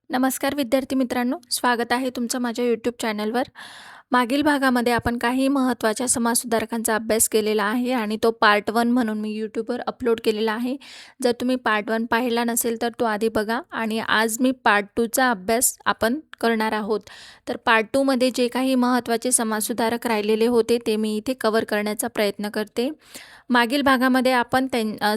नमस्कार विद्यार्थी मित्रांनो, स्वागत आहे तुमचं माझ्या यूट्यूब चॅनलवर. मागील भागामध्ये आपण काही महत्त्वाच्या समाजसुधारकांचा अभ्यास केलेला आहे आणि तो पार्ट 1 म्हणून मी यूट्यूबवर अपलोड केलेला आहे. जर तुम्ही पार्ट 1 पाहिला नसेल तर तो आधी बघा आणि आज मी पार्ट 2चा अभ्यास आपण करणार आहोत. तर पार्ट 2मध्ये जे काही महत्त्वाचे समाजसुधारक राहिलेले होते ते मी इथे कव्हर करण्याचा प्रयत्न करते. मागील भागामध्ये आपण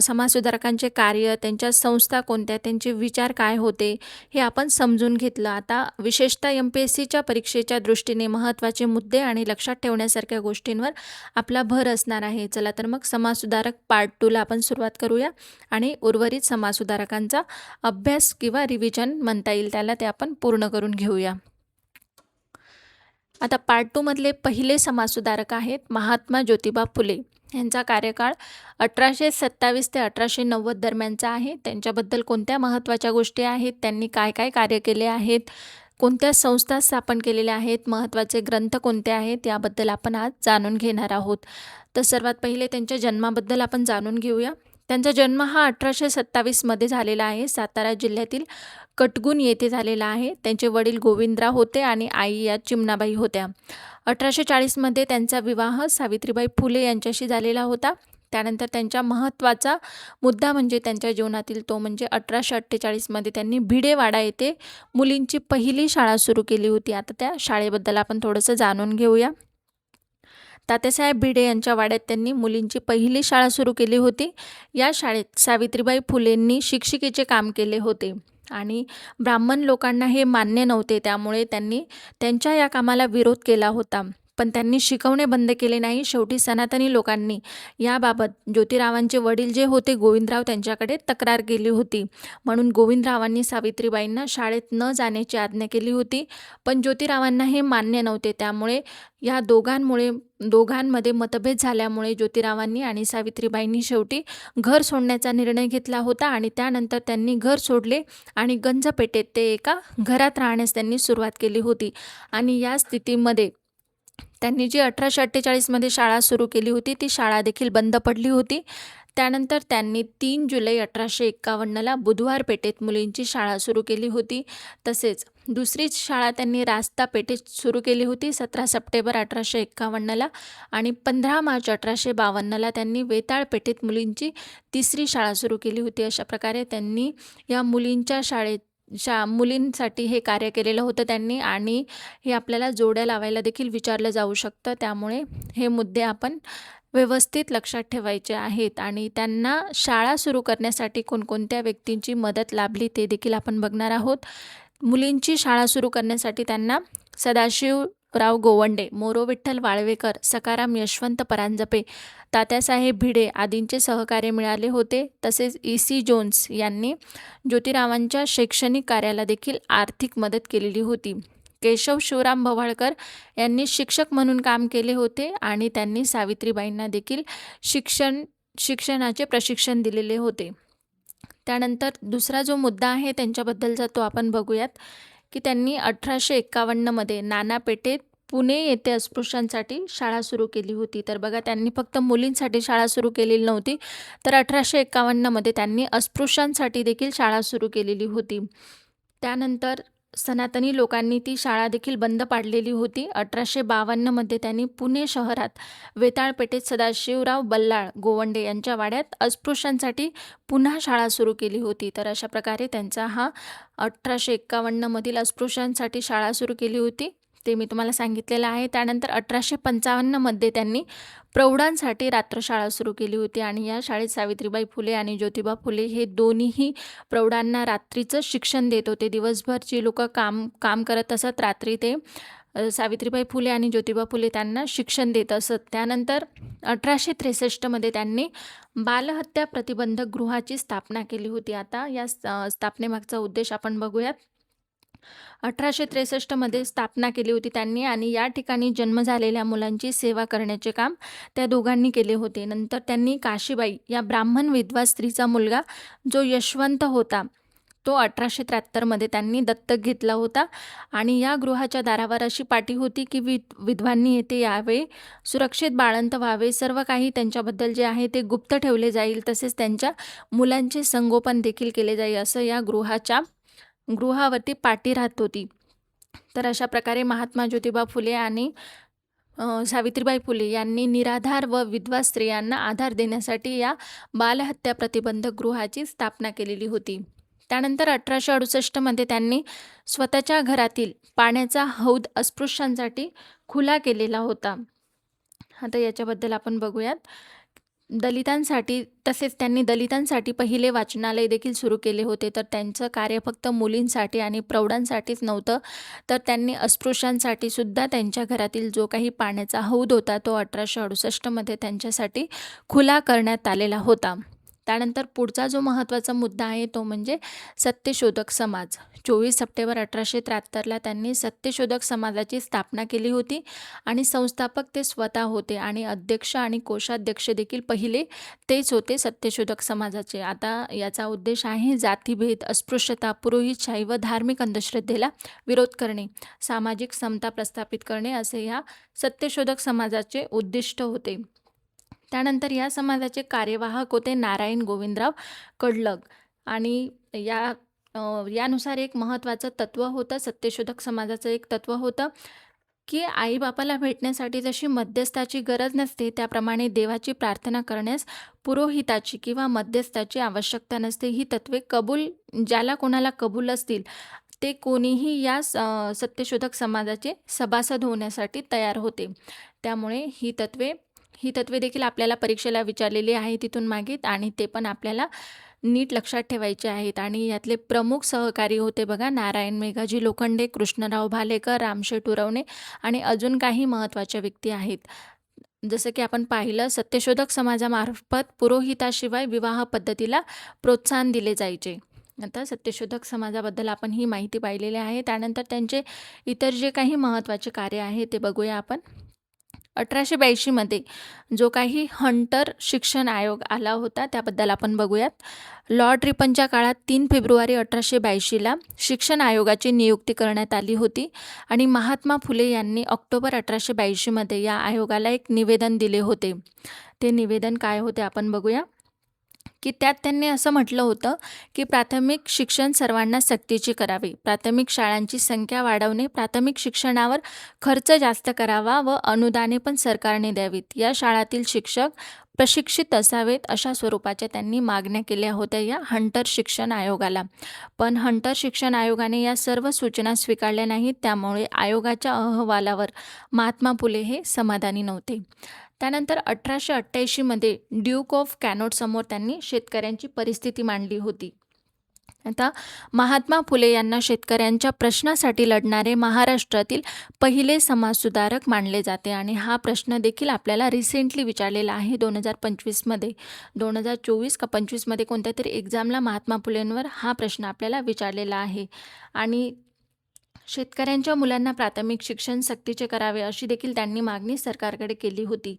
समाजसुधारकांचे कार्य, त्यांच्या संस्था कोणत्या, त्यांचे विचार काय होते हे आपण समजून घेतलं. आता विशेषतः MPSCच्या परीक्षेच्या दृष्टीने महत्त्वाचे मुद्दे आणि लक्षात ठेवण्यासारख्या गोष्टींवर आपला भर असणार आहे. चला तर मग समाजसुधारक पार्ट 2ला आपण सुरुवात करूया आणि उर्वरित समाजसुधारकांचा अभ्यास किंवा रिव्हिजन म्हणता येईल त्याला, ते आपण पूर्ण करून घेऊया. आता पार्ट 2मधले पहिले समाजसुधारक आहेत महात्मा ज्योतिबा फुले. यांचा कार्यकाळ 1827 ते 1890 दरम्यानचा आहे. त्यांच्याबद्दल कोणत्या महत्त्वाच्या गोष्टी आहेत, त्यांनी काय काय कार्य केले आहेत, कोणत्या संस्था स्थापन केलेल्या आहेत, महत्त्वाचे ग्रंथ कोणते आहेत, याबद्दल आपण आज जाणून घेणार आहोत. तर सर्वात पहिले त्यांच्या जन्माबद्दल आपण जाणून घेऊया. त्यांचा जन्म हा 1827मध्ये झालेला आहे. सातारा जिल्ह्यातील कटगुण येथे झालेला आहे. त्यांचे वडील गोविंदराव होते आणि आई या चिमणाबाई होत्या. 1840मध्ये त्यांचा विवाह सावित्रीबाई फुले यांच्याशी झालेला होता. त्यानंतर त्यांच्या महत्त्वाचा मुद्दा म्हणजे त्यांच्या जीवनातील तो म्हणजे 1848मध्ये त्यांनी भिडेवाडा येथे मुलींची पहिली शाळा सुरू केली होती. आता त्या शाळेबद्दल आपण थोडंसं जाणून घेऊया. तात्यासाहेब भिडे यांच्या वाड्यात त्यांनी मुलींची पहिली शाळा सुरू केली होती. या शाळेत सावित्रीबाई फुलेंनी शिक्षिकेचे काम केले होते आणि ब्राह्मण लोकांना हे मान्य नव्हते, त्यामुळे त्यांनी त्यांच्या या कामाला विरोध केला होता. पण त्यांनी शिकवणे बंद केले नाही. शेवटी सनातनी लोकांनी याबाबत ज्योतिरावांचे वडील जे होते गोविंदराव त्यांच्याकडे तक्रार केली होती. म्हणून गोविंदरावांनी सावित्रीबाईंना शाळेत न जाण्याची आज्ञा केली होती. पण ज्योतिरावांना हे मान्य नव्हते, त्यामुळे या दोघांमध्ये मतभेद झाल्यामुळे ज्योतिरावांनी आणि सावित्रीबाईंनी शेवटी घर सोडण्याचा निर्णय घेतला होता आणि त्यानंतर त्यांनी घर सोडले आणि गंजपेठेत ते एका घरात राहण्यास त्यांनी सुरुवात केली होती. आणि या स्थितीमध्ये त्यांनी जी 1848मध्ये शाळा सुरू केली होती ती शाळा देखील बंद पडली होती. त्यानंतर त्यांनी 3 जुलै 1851ला बुधवार पेठेत मुलींची शाळा सुरू केली होती. तसेच दुसरीच शाळा त्यांनी रास्ता पेठेत सुरू केली होती 17 सप्टेंबर 1851ला आणि 15 मार्च 1852ला त्यांनी वेताळ पेठेत मुलींची तिसरी शाळा सुरू केली होती. अशा प्रकारे त्यांनी या मुलींसाठी हे कार्य केलेलं होतं त्यांनी. आणि हे आपल्याला जोड्या लावायला देखील विचारलं जाऊ शकतं, त्यामुळे हे मुद्दे आपण व्यवस्थित लक्षात ठेवायचे आहेत. आणि त्यांना शाळा सुरू करण्यासाठी कोणकोणत्या व्यक्तींची मदत लाभली ते देखील आपण बघणार आहोत. मुलींची शाळा सुरू करण्यासाठी त्यांना सदाशिवराव गोवंडे, मोरो विठ्ठल वाळवेकर, सखाराम यशवंत परांजपे, तात्यासाहेब भिडे आदींचे सहकार्य मिळाले होते. तसेच E.C. जोन्स यांनी ज्योतिरावांच्या शैक्षणिक कार्याला देखील आर्थिक मदत केलेली होती. केशव शिवराम भवाळकर यांनी शिक्षक म्हणून काम केले होते आणि त्यांनी सावित्रीबाईंना देखील शिक्षणाचे प्रशिक्षण दिलेले होते. त्यानंतर दुसरा जो मुद्दा आहे त्यांच्याबद्दलचा तो आपण बघूयात की त्यांनी 1851मध्ये नाना पेठेत पुणे येथे अस्पृश्यांसाठी शाळा सुरू केली होती. तर बघा, त्यांनी फक्त मुलींसाठी शाळा सुरू केलेली नव्हती, तर 1851मध्ये त्यांनी अस्पृश्यांसाठी देखील शाळा सुरू केलेली होती. त्यानंतर सनातनी लोकांनी ती शाळा देखील बंद पाडलेली होती. 1852मध्ये त्यांनी पुणे शहरात वेताळ पेठेत सदाशिवराव बल्लाळ गोवंडे यांच्या वाड्यात अस्पृश्यांसाठी पुन्हा शाळा सुरू केली होती. तर अशा प्रकारे त्यांचा हा 1851मधील अस्पृश्यांसाठी शाळा सुरू केली होती ते मी तुम्हाला सांगितलेलं आहे. त्यानंतर 1855मध्ये त्यांनी प्रौढांसाठी रात्रशाळा सुरू केली होती आणि या शाळेत सावित्रीबाई फुले आणि ज्योतिबा फुले हे दोन्हीही प्रौढांना रात्रीचं शिक्षण देत होते. दिवसभर जी लोक काम करत असत, रात्री ते सावित्रीबाई फुले आणि ज्योतिबा फुले त्यांना शिक्षण देत असत. त्यानंतर 1863मध्ये त्यांनी बालहत्या प्रतिबंधक गृहाची स्थापना केली होती. आता या स्थापनेमागचा उद्देश आपण बघूयात. 1863मध्ये स्थापना केली होती त्यांनी आणि या ठिकाणी जन्म झालेल्या मुलांची सेवा करण्याचे काम त्या दोघांनी केले होते. नंतर त्यांनी काशीबाई या ब्राह्मण विधवा स्त्रीचा मुलगा जो यशवंत होता तो 1873मध्ये त्यांनी दत्तक घेतला होता आणि या गृहाच्या दारावर अशी पाटी होती की विधवांनी येथे यावे, सुरक्षित बाळंत व्हावे, सर्व काही त्यांच्याबद्दल जे आहे ते गुप्त ठेवले जाईल, तसेच त्यांच्या मुलांचे संगोपन देखील केले जाईल, असं या गृहाच्या गृहावरती पाटी राहत होती. तर अशा प्रकारे महात्मा ज्योतिबा फुले आणि सावित्रीबाई फुले यांनी निराधार व विधवा स्त्रियांना आधार देण्यासाठी या बालहत्या प्रतिबंधक गृहाची स्थापना केलेली होती. त्यानंतर 1868 त्यांनी स्वतःच्या घरातील पाण्याचा हौद अस्पृश्यांसाठी खुला केलेला होता. आता याच्याबद्दल आपण बघूयात. दलितांसाठी तसेच त्यांनी दलितांसाठी पहिले वाचनालय देखील सुरू केले होते. तर त्यांचं कार्य फक्त मुलींसाठी आणि प्रौढांसाठीच नव्हतं, तर त्यांनी अस्पृश्यांसाठी सुद्धा त्यांच्या घरातील जो काही पाण्याचा हौद होता तो 1868 त्यांच्यासाठी खुला करण्यात आलेला होता. त्यानंतर पुढचा जो महत्त्वाचा मुद्दा आहे तो म्हणजे सत्यशोधक समाज. 24 सप्टेंबर 1873 त्यांनी सत्यशोधक समाजाची स्थापना केली होती आणि संस्थापक ते स्वतः होते आणि अध्यक्ष आणि कोषाध्यक्ष देखील पहिले तेच होते सत्यशोधक समाजाचे. आता याचा उद्देश आहे जातीभेद, अस्पृश्यता, पुरोहितशाही व धार्मिक अंधश्रद्धेला विरोध करणे, सामाजिक समता प्रस्थापित करणे असे ह्या सत्यशोधक समाजाचे उद्दिष्ट होते. त्यानंतर या समाजाचे कार्यवाहक होते नारायण गोविंदराव कडलग आणि यानुसार एक महत्त्वाचं तत्त्व होतं, सत्यशोधक समाजाचं एक तत्त्व होतं की आईबापाला भेटण्यासाठी जशी मध्यस्थाची गरज नसते त्याप्रमाणे देवाची प्रार्थना करण्यास पुरोहिताची किंवा मध्यस्थाची आवश्यकता नसते. ही तत्त्वे ज्याला कोणाला कबूल असतील ते कोणीही या सत्यशोधक समाजाचे सभासद होण्यासाठी तयार होते. त्यामुळे ही तत्त्वे देखील आपल्याला परीक्षेला विचारलेली आहे तिथून मागीत आणि ते पण आपल्याला नीट लक्षात ठेवायचे आहेत. आणि यातले प्रमुख सहकारी होते बघा नारायण मेघाजी लोखंडे, कृष्णराव भालेकर, रामशेठ उरवणे आणि अजून काही महत्त्वाच्या व्यक्ती आहेत. जसं की आपण पाहिलं सत्यशोधक समाजामार्फत पुरोहिताशिवाय विवाह पद्धतीला प्रोत्साहन दिले जायचे. आता सत्यशोधक समाजाबद्दल आपण ही माहिती पाहिलेली आहे. त्यानंतर त्यांचे इतर जे काही महत्त्वाचे कार्य आहे ते बघूया आपण. 1882 जो काही हंटर शिक्षण आयोग आला होता त्याबद्दल आपण बघूयात. लॉर्ड रिपनच्या काळात 3 फेब्रुवारी 1882 शिक्षण आयोगाची नियुक्ती करण्यात आली होती आणि महात्मा फुले यांनी ऑक्टोबर 1882 या आयोगाला एक निवेदन दिले होते. ते निवेदन काय होते आपण बघूया की त्यात त्यांनी असं म्हटलं होतं की प्राथमिक शिक्षण सर्वांना सक्तीचे करावे, प्राथमिक शाळांची संख्या वाढवणे, प्राथमिक शिक्षणावर खर्च जास्त करावा व अनुदाने पण सरकारने द्यावीत, या शाळातील शिक्षक प्रशिक्षित असावेत अशा स्वरूपाच्या त्यांनी मागण्या केल्या होत्या या हंटर शिक्षण आयोगाला. पण हंटर शिक्षण आयोगाने या सर्व सूचना स्वीकारल्या नाहीत. त्यामुळे आयोगाच्या अहवालावर महात्मा फुले हे समाधानी नव्हते. त्यानंतर 1888 ड्यूक ऑफ कॅनॉट समोर त्यांनी शेतकऱ्यांची परिस्थिती मांडली होती. आता महात्मा फुले यांना शेतकऱ्यांच्या प्रश्नासाठी लढणारे महाराष्ट्रातील पहिले समाजसुधारक मानले जाते आणि हा प्रश्न देखील आपल्याला रिसेंटली विचारलेला आहे 2025 2024 का 25 कोणत्या तरी एक्झामला महात्मा फुलेंवर हा प्रश्न आपल्याला विचारलेला आहे. आणि शेतकऱ्यांच्या मुलांना प्राथमिक शिक्षण सक्तीचे करावे अशी देखील त्यांनी मागणी सरकारकडे केली होती.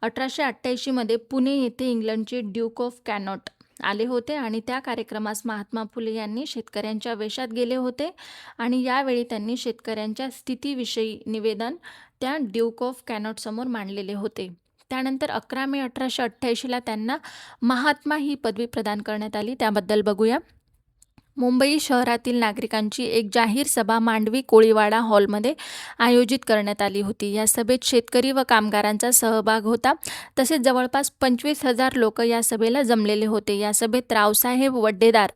1888 पुणे येथे इंग्लंडचे ड्यूक ऑफ कॅनॉट आले होते आणि त्या कार्यक्रमास महात्मा फुले यांनी शेतकऱ्यांच्या वेशात गेले होते आणि यावेळी त्यांनी शेतकऱ्यांच्या स्थितीविषयी निवेदन त्या ड्यूक ऑफ कॅनॉट समोर मांडलेले होते. त्यानंतर 11 मे 1888 त्यांना महात्मा ही पदवी प्रदान करण्यात आली. त्याबद्दल बघूया. मुंबई शहरातील नागरिकांची एक जाहीर सभा मांडवी कोळीवाडा हॉलमध्ये आयोजित करण्यात आली होती. या सभेत शेतकरी व कामगारांचा सहभाग होता. तसेच जवळपास 25,000 लोक या सभेला जमलेले होते. या सभेत रावसाहेब वड्डेदार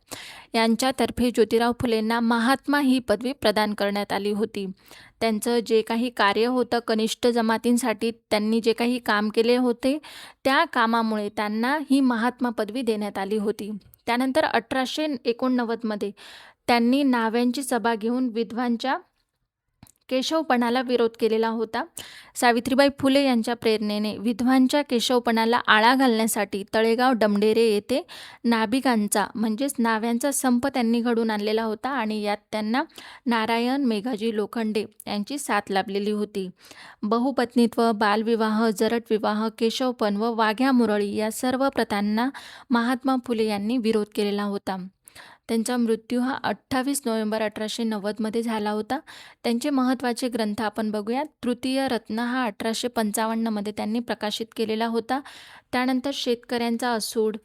यांच्यातर्फे ज्योतिराव फुलेंना महात्मा ही पदवी प्रदान करण्यात आली होती. त्यांचं जे काही कार्य होतं कनिष्ठ जमातींसाठी त्यांनी जे काही काम केले होते त्या कामामुळे त्यांना ही महात्मा पदवी देण्यात आली होती. त्यानंतर 1889 त्यांनी न्हाव्यांची सभा घेऊन विधवांच्या केशवपणाला विरोध केलेला होता. सावित्रीबाई फुले यांच्या प्रेरणेने विधवांच्या केशवपणाला आळा घालण्यासाठी तळेगाव डमडेरे येथे नाभिकांचा म्हणजेच न्हाव्यांचा संप त्यांनी घडून आणलेला होता आणि यात त्यांना नारायण मेघाजी लोखंडे यांची साथ लाभलेली होती. बहुपत्नीत्व, बालविवाह, जरट विवाह, केशवपण व वाघ्या मुरळी या सर्व प्रथांना महात्मा फुले यांनी विरोध केलेला होता. त्यांचा मृत्यू हा 28 नोव्हेंबर 1890 झाला होता. त्यांचे महत्त्वाचे ग्रंथ आपण बघूया. तृतीय रत्न हा 1855 त्यांनी प्रकाशित केलेला होता. त्यानंतर शेतकऱ्यांचा असूड,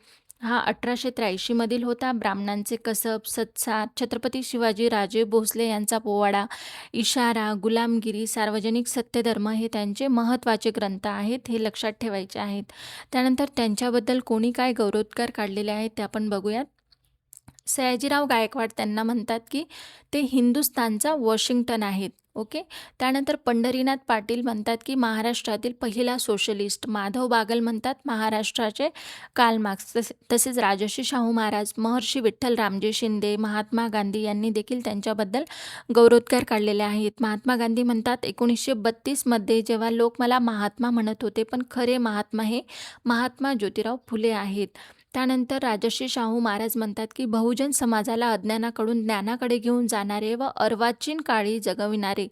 हा 1883 मधील होता. ब्राह्मणांचे कसब, सत्सार, छत्रपती शिवाजी राजे भोसले यांचा पोवाडा, इशारा, गुलामगिरी, सार्वजनिक सत्यधर्म हे त्यांचे महत्त्वाचे ग्रंथ आहेत. हे लक्षात ठेवायचे आहेत. त्यानंतर त्यांच्याबद्दल कोणी काय गौरवोद्गार काढलेले आहेत ते आपण बघूयात. सयाजीराव गायकवाड त्यांना म्हणतात की ते हिंदुस्थानचा वॉशिंग्टन आहेत. ओके. त्यानंतर पंढरीनाथ पाटील म्हणतात की महाराष्ट्रातील पहिला सोशलिस्ट. माधव बागल म्हणतात महाराष्ट्राचे कार्ल मार्क्स. तसेच राजर्षी शाहू महाराज, महर्षी विठ्ठल रामजी शिंदे, महात्मा गांधी यांनी देखील त्यांच्याबद्दल गौरवोद्गार काढलेले आहेत. महात्मा गांधी म्हणतात 1932 मध्ये जेव्हा लोक मला महात्मा म्हणत होते, पण खरे महात्मा हे महात्मा ज्योतिराव फुले आहेत. त्यानंतर राजर्षी शाहू महाराज म्हणतात की बहुजन समाजाला अज्ञानाकडून ज्ञानाकडे घेऊन जाणारे व अर्वाचीन काळी जगविणारे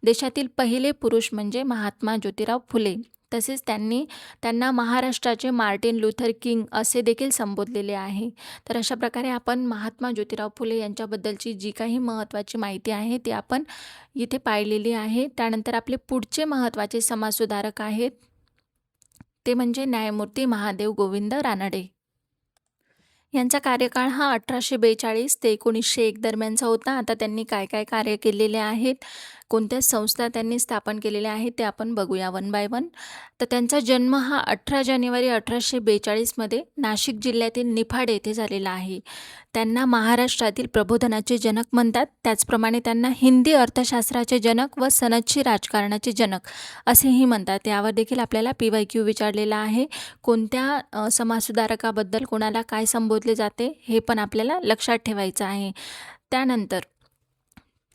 देशातील पहिले पुरुष म्हणजे महात्मा ज्योतिराव फुले. तसेच त्यांना महाराष्ट्राचे मार्टिन लुथर किंग असे देखील संबोधलेले आहे. तर अशा प्रकारे आपण महात्मा ज्योतिराव फुले यांच्याबद्दलची जी काही महत्त्वाची माहिती आहे ती आपण इथे पाहिलेली आहे. त्यानंतर आपले पुढचे महत्त्वाचे समाजसुधारक आहेत ते म्हणजे न्यायमूर्ती महादेव गोविंद रानडे. यांचा कार्यकाळ हा 1842 ते 1901 दरम्यानचा होता. आता त्यांनी काय काय कार्य केलेले आहेत, कोणत्या संस्था त्यांनी स्थापन केलेल्या आहेत ते आपण बघूया वन बाय वन. तर त्यांचा जन्म हा 18 जानेवारी 1842 मध्ये नाशिक जिल्ह्यातील निफाड येथे झालेला आहे. त्यांना महाराष्ट्रातील प्रबोधनाचे जनक म्हणतात. त्याचप्रमाणे त्यांना हिंदी अर्थशास्त्राचे जनक व सनदशीर राजकारणाचे जनक असेही म्हणतात. यावर देखील आपल्याला PYQ विचारलेला आहे. कोणत्या समाजसुधारकाबद्दल कोणाला काय संबोधले जाते हे पण आपल्याला लक्षात ठेवायचं आहे. त्यानंतर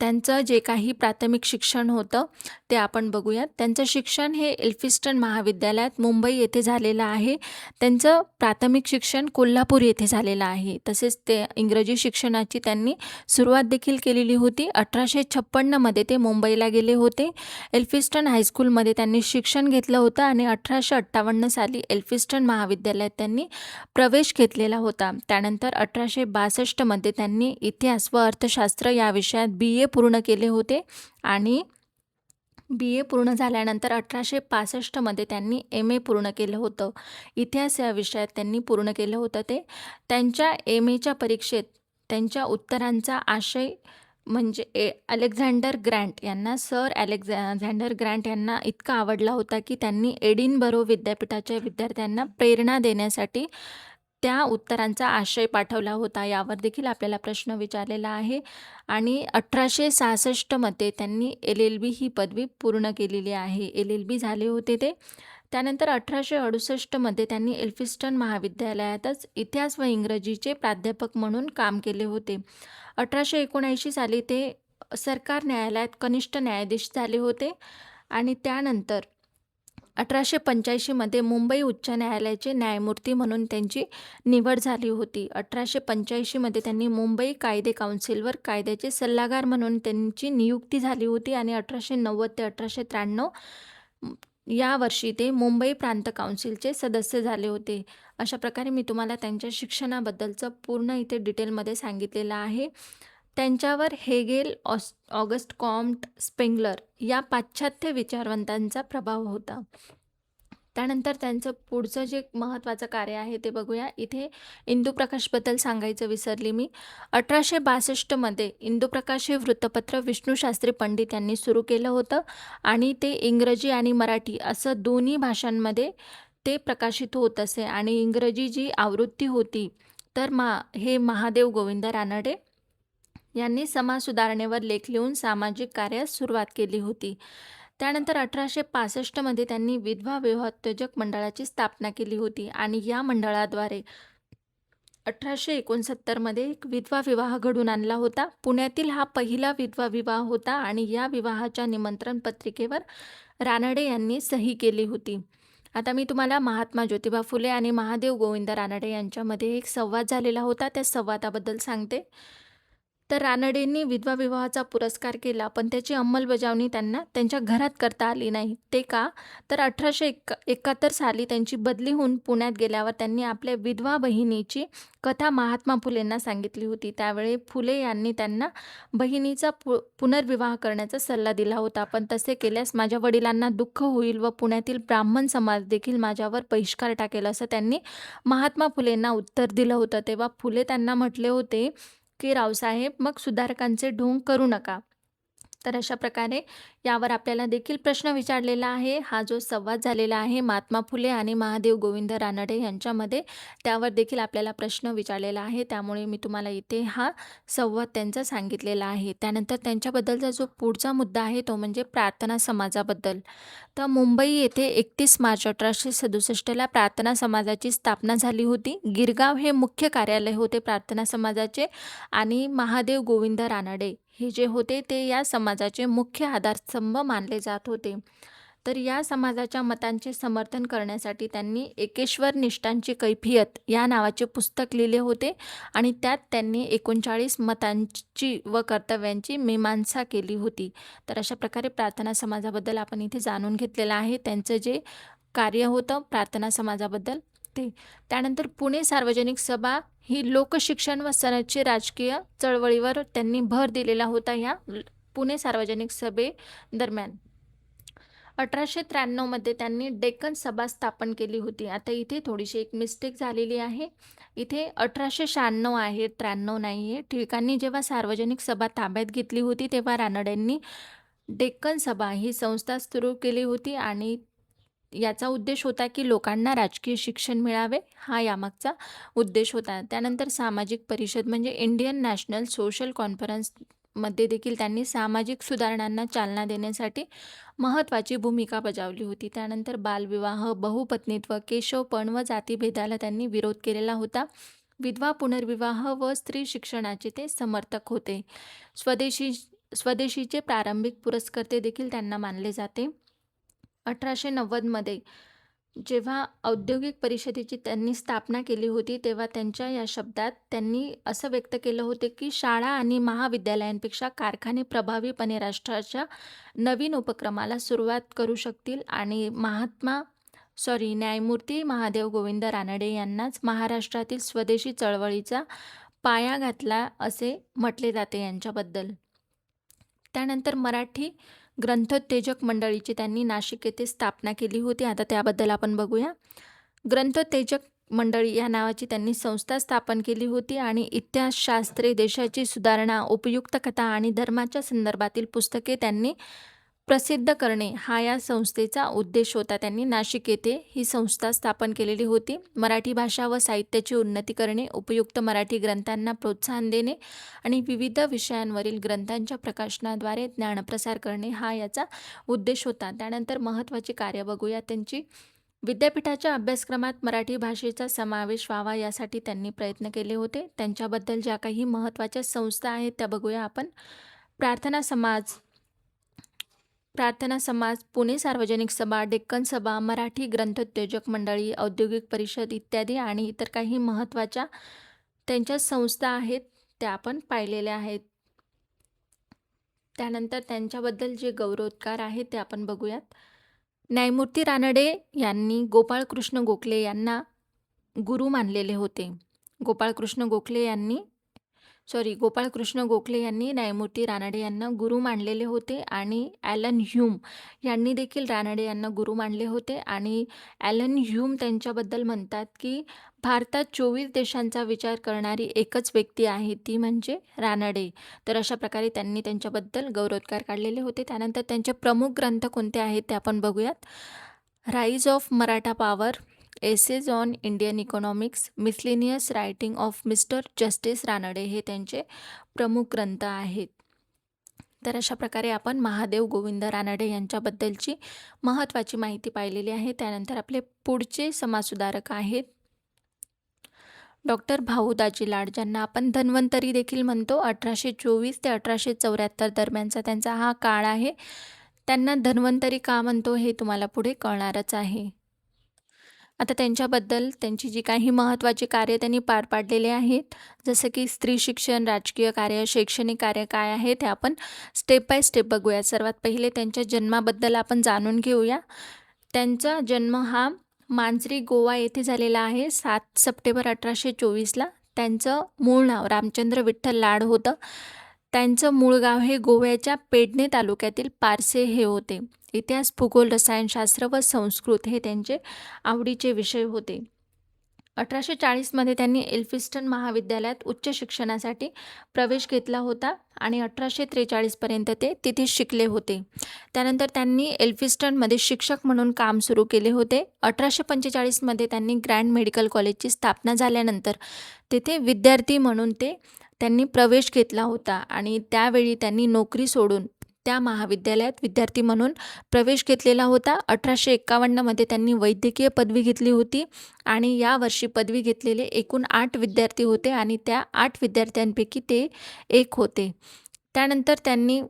त्यांचं जे काही प्राथमिक शिक्षण होतं ते आपण बघूयात. त्यांचं शिक्षण हे एल्फिस्टन महाविद्यालयात मुंबई येथे झालेलं आहे. त्यांचं प्राथमिक शिक्षण कोल्हापूर येथे झालेलं आहे. तसेच ते इंग्रजी शिक्षणाची त्यांनी सुरुवात देखील केलेली होती. 1856 मध्ये ते मुंबईला गेले होते. एल्फिस्टन हायस्कूलमध्ये त्यांनी शिक्षण घेतलं होतं आणि 1858 साली एल्फिस्टन महाविद्यालयात त्यांनी प्रवेश घेतलेला होता. त्यानंतर 1862 मध्ये त्यांनी इतिहास व अर्थशास्त्र या विषयात BA पूर्ण केले होते आणि BA पूर्ण झाल्यानंतर 1865 मध्ये त्यांनी MA पूर्ण केलं होतं. इतिहास या विषयात त्यांनी पूर्ण केलं होतं ते. त्यांच्या MAच्या परीक्षेत त्यांच्या उत्तरांचा आशय म्हणजे अलेक्झांडर ग्रँट यांना सर अलेक्झांडर ग्रँट यांना इतका आवडला होता की त्यांनी एडिनबरो विद्यापीठाच्या विद्यार्थ्यांना प्रेरणा देण्यासाठी त्या उत्तरांचा आशय पाठवला होता. यावर देखील आपल्याला प्रश्न विचारलेला आहे. आणि 1866 मध्ये त्यांनी LLB ही पदवी पूर्ण केलेली आहे. LLB झाले होते ते. त्यानंतर 1868 मध्ये त्यांनी एल्फिस्टन महाविद्यालयातच इतिहास व इंग्रजीचे प्राध्यापक म्हणून काम केले होते. 1879 साली ते सरकार न्यायालयात कनिष्ठ न्यायाधीश झाले होते आणि त्यानंतर 1885 मध्ये मुंबई उच्च न्यायालयाचे न्यायमूर्ती म्हणून त्यांची निवड झाली होती. 1885 मध्ये त्यांनी मुंबई कायदे काउन्सिलवर कायद्याचे सल्लागार म्हणून त्यांची नियुक्ती झाली होती आणि 1890 ते 1893 या वर्षी ते मुंबई प्रांत काउन्सिलचे सदस्य झाले होते. अशा प्रकारे मी तुम्हाला त्यांच्या शिक्षणाबद्दलचं पूर्ण इथे डिटेलमध्ये सांगितलेलं आहे. त्यांच्यावर हेगेल, ऑगस्ट कॉम्ट, स्पेंगलर या पाश्चात्य विचारवंतांचा प्रभाव होता. त्यानंतर त्यांचं पुढचं जे महत्त्वाचं कार्य आहे ते बघूया. इथे इंदुप्रकाशबद्दल सांगायचं विसरली मी. 1862 मध्ये इंदुप्रकाश हे वृत्तपत्र विष्णुशास्त्री पंडित यांनी सुरू केलं होतं आणि ते इंग्रजी आणि मराठी असं दोन्ही भाषांमध्ये ते प्रकाशित होत असे. आणि इंग्रजी जी आवृत्ती होती तर हे महादेव गोविंद रानडे यांनी समाज सुधारणेवर लेख लिहून सामाजिक कार्यास सुरुवात केली होती. त्यानंतर 1865 मध्ये त्यांनी विधवा विवाहोत्तेजक मंडळाची स्थापना केली होती आणि या मंडळाद्वारे 1869 मध्ये एक विधवा विवाह घडून आणला होता. पुण्यातील हा पहिला विधवा विवाह होता आणि या विवाहाच्या निमंत्रण पत्रिकेवर रानडे यांनी सही केली होती. आता मी तुम्हाला महात्मा ज्योतिबा फुले आणि महादेव गोविंद रानडे यांच्यामध्ये एक संवाद झालेला होता, त्या संवादाबद्दल सांगते. तर रानडेंनी विधवा विवाहाचा पुरस्कार केला, पण त्याची अंमलबजावणी त्यांना त्यांच्या घरात करता आली नाही. ते का? तर 1871 साली त्यांची बदली होऊन पुण्यात गेल्यावर त्यांनी आपल्या विधवा बहिणीची कथा महात्मा फुलेंना सांगितली होती. त्यावेळी फुले यांनी त्यांना बहिणीचा पुनर्विवाह करण्याचा सल्ला दिला होता. पण तसे केल्यास माझ्या वडिलांना दुःख होईल व पुण्यातील ब्राह्मण समाज देखील माझ्यावर बहिष्कार टाकेल, असं त्यांनी महात्मा फुलेंना उत्तर दिलं होतं. तेव्हा फुले त्यांना म्हटले होते की रावसाहेब, मग सुधारकांचे ढोंग करू नका. तर अशा प्रकारे यावर आपल्याला देखील प्रश्न विचारलेला आहे. हा जो संवाद झालेला आहे महात्मा फुले आणि महादेव गोविंद रानडे यांच्यामध्ये, त्यावर देखील आपल्याला प्रश्न विचारलेला आहे. त्यामुळे मी तुम्हाला इथे हा संवाद त्यांचा सांगितलेला आहे. त्यानंतर त्यांच्याबद्दलचा जो पुढचा मुद्दा आहे तो म्हणजे प्रार्थना समाजाबद्दल. तर मुंबई येथे 31 मार्च 1867ला प्रार्थना समाजाची स्थापना झाली होती. गिरगाव हे मुख्य कार्यालय होते प्रार्थना समाजाचे आणि महादेव गोविंद रानडे हे जे होते ते या समाजाचे मुख्य आधारस्तंभ मानले जात होते. तर या समाजाच्या मतांचे समर्थन करण्यासाठी त्यांनी एकेश्वर निष्ठांची कैफियत या नावाचे पुस्तक लिहिले होते आणि त्यात त्यांनी 39 मतांची व कर्तव्यांची मीमांसा केली होती. तर अशा प्रकारे प्रार्थना समाजाबद्दल आपण इथे जाणून घेतलेलं आहे, त्यांचं जे कार्य होतं प्रार्थना समाजाबद्दल ते. त्यानंतर पुणे सार्वजनिक सभा ही लोकशिक्षण व संरक्षित राजकीय चळवळीवर त्यांनी भर दिलेला होता या पुणे सार्वजनिक सभेदरम्यान. 1893 त्यांनी डेक्कन सभा स्थापन केली होती. आता इथे थोडीशी एक मिस्टेक झालेली आहे. इथे 1896 आहे, 93 नाही आहे. टिळकांनी जेव्हा सार्वजनिक सभा ताब्यात घेतली होती तेव्हा रानडेंनी डेक्कन सभा ही संस्था सुरू केली होती आणि याचा उद्देश होता की लोकांना राजकीय शिक्षण मिळावे, हा यामागचा उद्देश होता. त्यानंतर सामाजिक परिषद म्हणजे इंडियन नॅशनल सोशल कॉन्फरन्समध्ये देखील त्यांनी सामाजिक सुधारणांना चालना देण्यासाठी महत्त्वाची भूमिका बजावली होती. त्यानंतर बालविवाह, बहुपत्नीत्व, केशवपण व जातीभेदाला त्यांनी विरोध केलेला होता. विधवा पुनर्विवाह व स्त्री शिक्षणाचे ते समर्थक होते. स्वदेशीचे प्रारंभिक पुरस्कर्ते देखील त्यांना मानले जाते. 1890 जेव्हा औद्योगिक परिषदेची त्यांनी स्थापना केली होती तेव्हा त्यांच्या या शब्दात त्यांनी असं व्यक्त केलं होते की शाळा आणि महाविद्यालयांपेक्षा कारखाने प्रभावीपणे राष्ट्राच्या नवीन उपक्रमाला सुरुवात करू शकतील आणि न्यायमूर्ती महादेव गोविंद रानडे यांनाच महाराष्ट्रातील स्वदेशी चळवळीचा पाया घातला असे म्हटले जाते यांच्याबद्दल. त्यानंतर मराठी ग्रंथोत्तेजक मंडळीची त्यांनी नाशिक येथे स्थापना केली होती. आता त्याबद्दल आपण बघूया. ग्रंथोत्तेजक मंडळी या नावाची त्यांनी संस्था स्थापन केली होती आणि इतिहासशास्त्रे, देशाची सुधारणा, उपयुक्त कथा आणि धर्माच्या संदर्भातील पुस्तके त्यांनी प्रसिद्ध करणे हा या संस्थेचा उद्देश होता. त्यांनी नाशिक येथे ही संस्था स्थापन केलेली होती. मराठी भाषा व साहित्याची उन्नती करणे, उपयुक्त मराठी ग्रंथांना प्रोत्साहन देणे आणि विविध विषयांवरील ग्रंथांच्या प्रकाशनाद्वारे ज्ञानप्रसार करणे हा याचा उद्देश होता. त्यानंतर महत्त्वाची कार्य बघूया त्यांची. विद्यापीठाच्या अभ्यासक्रमात मराठी भाषेचा समावेश व्हावा यासाठी त्यांनी प्रयत्न केले होते. त्यांच्याबद्दल ज्या काही महत्त्वाच्या संस्था आहेत त्या बघूया आपण. प्रार्थना समाज, पुणे सार्वजनिक सभा, डेक्कन सभा, मराठी ग्रंथोत्तेजक मंडळी, औद्योगिक परिषद इत्यादी आणि इतर काही महत्त्वाच्या त्यांच्या संस्था आहेत त्या आपण पाहिलेल्या आहेत. त्यानंतर त्यांच्याबद्दल जे गौरवोद्गार आहेत ते आपण बघूयात. न्यायमूर्ती रानडे यांनी गोपाळकृष्ण गोखले यांना गुरु मानलेले होते. गोपाळकृष्ण गोखले यांनी न्यायमूर्ती रानडे यांना गुरु मानलेले होते आणि ॲलन ह्यूम यांनी देखील रानडे यांना गुरु मानले होते. आणि ॲलन ह्यूम त्यांच्याबद्दल म्हणतात की भारतात 24 देशांचा विचार करणारी एकच व्यक्ती आहे, ती म्हणजे रानडे. तर अशा प्रकारे त्यांनी त्यांच्याबद्दल गौरवोद्गार काढलेले होते. त्यानंतर त्यांचे प्रमुख ग्रंथ कोणते आहेत ते आपण बघूयात. Rise of Maratha power, essays on Indian economics, miscellaneous writing of mister justice Ranade हे त्यांचे प्रमुख ग्रंथ आहेत. तर अशा प्रकारे आपण महादेव गोविंद रानडे यांच्याबद्दलची महत्त्वाची माहिती पाहिलेली आहे. त्यानंतर आपले पुढचे समाजसुधारक आहेत डॉक्टर भाऊ दाजी लाड, ज्यांना आपण धन्वंतरी देखील म्हणतो. 1824 ते 1874 दरम्यानचा त्यांचा हा काळ आहे. त्यांना धन्वंतरी का म्हणतो हे तुम्हाला पुढे कळणारच आहे. आता त्यांच्याबद्दल त्यांची जी काही महत्त्वाची कार्य त्यांनी पार पाडलेले आहेत, जसं की स्त्री शिक्षण, राजकीय कार्य, शैक्षणिक कार्य काय आहे ते आपण स्टेप बाय स्टेप बघूया. सर्वात पहिले त्यांच्या जन्माबद्दल आपण जाणून घेऊया. त्यांचा जन्म हा मांजरी, गोवा येथे झालेला आहे 7 सप्टेंबर 1824ला. त्यांचं मूळ नाव रामचंद्र विठ्ठल लाड होतं. त्यांचं मूळ गाव हे गोव्याच्या पेडणे तालुक्यातील पारसे हे होते. इतिहास, भूगोल, रसायनशास्त्र व संस्कृत हे त्यांचे आवडीचे विषय होते. 1840मध्ये त्यांनी एल्फिन्स्टन महाविद्यालयात उच्च शिक्षणासाठी प्रवेश घेतला होता आणि 1843पर्यंत ते तिथे शिकले होते. त्यानंतर त्यांनी एल्फिन्स्टनमध्ये शिक्षक म्हणून काम सुरू केले होते. 1845मध्ये त्यांनी ग्रँड मेडिकल कॉलेजची स्थापना झाल्यानंतर तेथे विद्यार्थी म्हणून त्यांनी प्रवेश घेतला होता आणि त्यावेळी त्यांनी नोकरी सोडून त्या महाविद्यालयात विद्यार्थी म्हणून प्रवेश घेतलेला होता. 1851मध्ये त्यांनी वैद्यकीय पदवी घेतली होती आणि यावर्षी पदवी घेतलेले एकूण 8 विद्यार्थी होते आणि त्या 8 विद्यार्थ्यांपैकी ते एक होते. त्यानंतर त्यांनी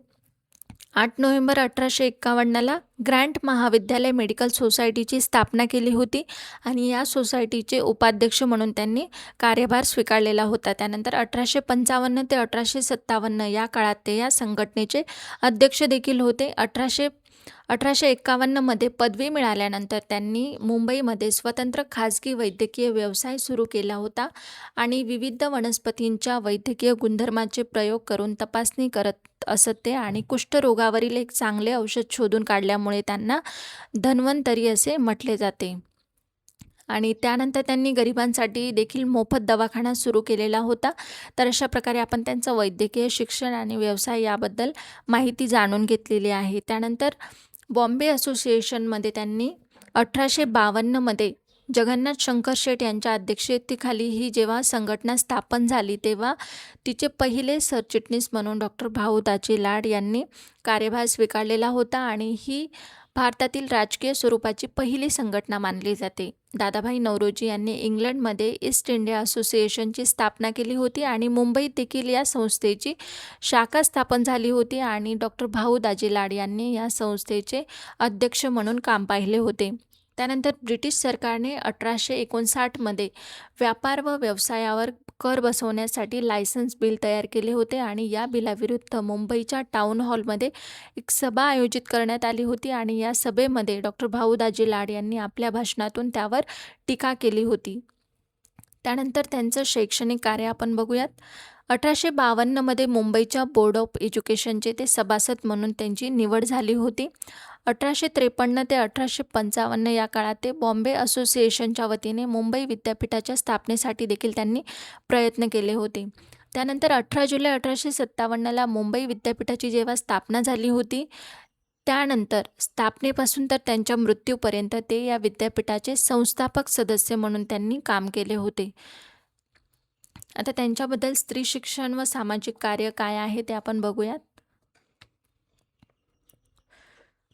8 नोव्हेंबर 1851ला ग्रँट महाविद्यालय मेडिकल सोसायटीची स्थापना केली होती आणि या सोसायटीचे उपाध्यक्ष म्हणून त्यांनी कार्यभार स्वीकारलेला होता. त्यानंतर 1855 ते 1857 या काळात ते या संघटनेचे अध्यक्ष देखील होते. 1851मध्ये पदवी मिळाल्यानंतर त्यांनी मुंबईमध्ये स्वतंत्र खाजगी वैद्यकीय व्यवसाय सुरू केला होता आणि विविध वनस्पतींच्या वैद्यकीय गुणधर्माचे प्रयोग करून तपासणी करत असत ते आणि कुष्ठरोगावरील एक चांगले औषध शोधून काढल्यामुळे त्यांना धन्वंतरी असे म्हटले जाते. आणि त्यानंतर त्यांनी गरिबांसाठी देखील मोफत दवाखाना सुरू केलेला होता. तर अशा प्रकारे आपण त्यांचं वैद्यकीय शिक्षण आणि व्यवसाय याबद्दल माहिती जाणून घेतलेली आहे. त्यानंतर बॉम्बे असोसिएशनमध्ये त्यांनी 1852मध्ये जगन्नाथ शंकर शेठ यांच्या अध्यक्षतेखाली ही जेव्हा संघटना स्थापन झाली तेव्हा तिचे पहिले सरचिटणीस म्हणून डॉक्टर भाऊदाजी लाड यांनी कार्यभार स्वीकारलेला होता आणि ही भारतातील राजकीय स्वरूपाची पहिली संघटना मानली जाते. दादाभाई नौरोजी यांनी इंग्लंडमध्ये ईस्ट इंडिया असोसिएशनची स्थापना केली होती आणि मुंबईत देखील या संस्थेची शाखा स्थापन झाली होती आणि डॉक्टर भाऊदाजी लाड यांनी या संस्थेचे अध्यक्ष म्हणून काम पाहिले होते. त्यानंतर ब्रिटिश सरकारने 1859मध्ये व्यापार व व्यवसायावर कर बसवण्यासाठी लायसन्स बिल तयार केले होते आणि या बिलाविरुद्ध मुंबईच्या टाउन हॉलमध्ये एक सभा आयोजित करण्यात आली होती आणि या सभेमध्ये डॉक्टर भाऊदाजी लाड यांनी आपल्या भाषणातून त्यावर टीका केली होती. त्यानंतर त्यांचं शैक्षणिक कार्य आपण बघूयात. 1852मध्ये मुंबईच्या बोर्ड ऑफ एज्युकेशनचे ते सभासद म्हणून त्यांची निवड झाली होती. 1853 ते 1855 या काळात ते बॉम्बे असोसिएशनच्या वतीने मुंबई विद्यापीठाच्या स्थापनेसाठी देखील त्यांनी प्रयत्न केले होते. त्यानंतर 18 जुलै 1857ला मुंबई विद्यापीठाची जेव्हा स्थापना झाली होती त्यानंतर स्थापनेपासून तर त्यांच्या मृत्यूपर्यंत ते या विद्यापीठाचे संस्थापक सदस्य म्हणून त्यांनी काम केले होते. आता त्यांच्याबद्दल स्त्री शिक्षण व सामाजिक कार्य काय आहे ते आपण बघूयात.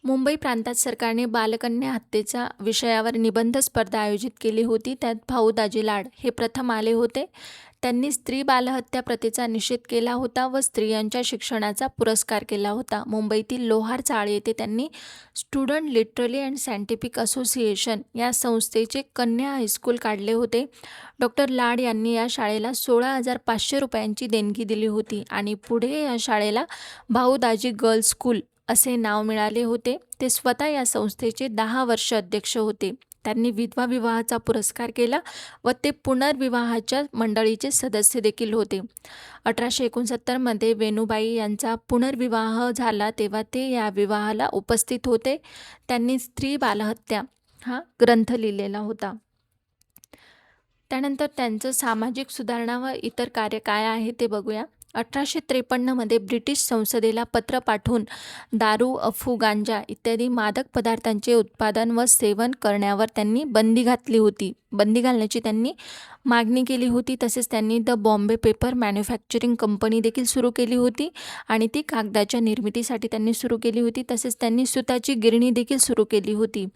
मुंबई प्रांतात सरकारने बालकन्या हत्येच्या विषयावर निबंध स्पर्धा आयोजित केली होती. त्यात भाऊदाजी लाड हे प्रथम आले होते. त्यांनी स्त्री बालहत्या प्रथेचा निषेध केला होता व स्त्रियांच्या शिक्षणाचा पुरस्कार केला होता. मुंबईतील लोहार चाळ येथे त्यांनी student literary and scientific association या संस्थेचे कन्या हायस्कूल काढले होते. डॉक्टर लाड यांनी या शाळेला 16,500 रुपयांची देणगी दिली होती आणि पुढे या शाळेला भाऊदाजी गर्ल्स स्कूल असे नाव मिळाले होते. ते स्वतः या संस्थेचे 10 वर्ष अध्यक्ष होते. त्यांनी विधवा विवाहाचा पुरस्कार केला व ते पुनर्विवाहाच्या मंडळीचे सदस्य देखील होते. 1869मध्ये वेणूबाई यांचा पुनर्विवाह झाला तेव्हा ते या विवाहाला उपस्थित होते. त्यांनी स्त्री बालहत्या हा ग्रंथ लिहिलेला होता. त्यानंतर त्यांचं सामाजिक सुधारणा व इतर कार्य काय आहे ते बघूया. 1853मध्ये ब्रिटिश संसदेला पत्र पाठवून दारू, अफू, गांजा इत्यादी मादक पदार्थांचे उत्पादन व सेवन करण्यावर त्यांनी बंदी घातली होती. बंदी घालण्याची त्यांनी मागणी केली होती. तसेच त्यांनी the Bombay paper manufacturing company देखील सुरू केली होती आणि ती कागदाच्या निर्मितीसाठी त्यांनी सुरू केली होती. तसेच त्यांनी सुताची गिरणी देखील सुरू केली होती.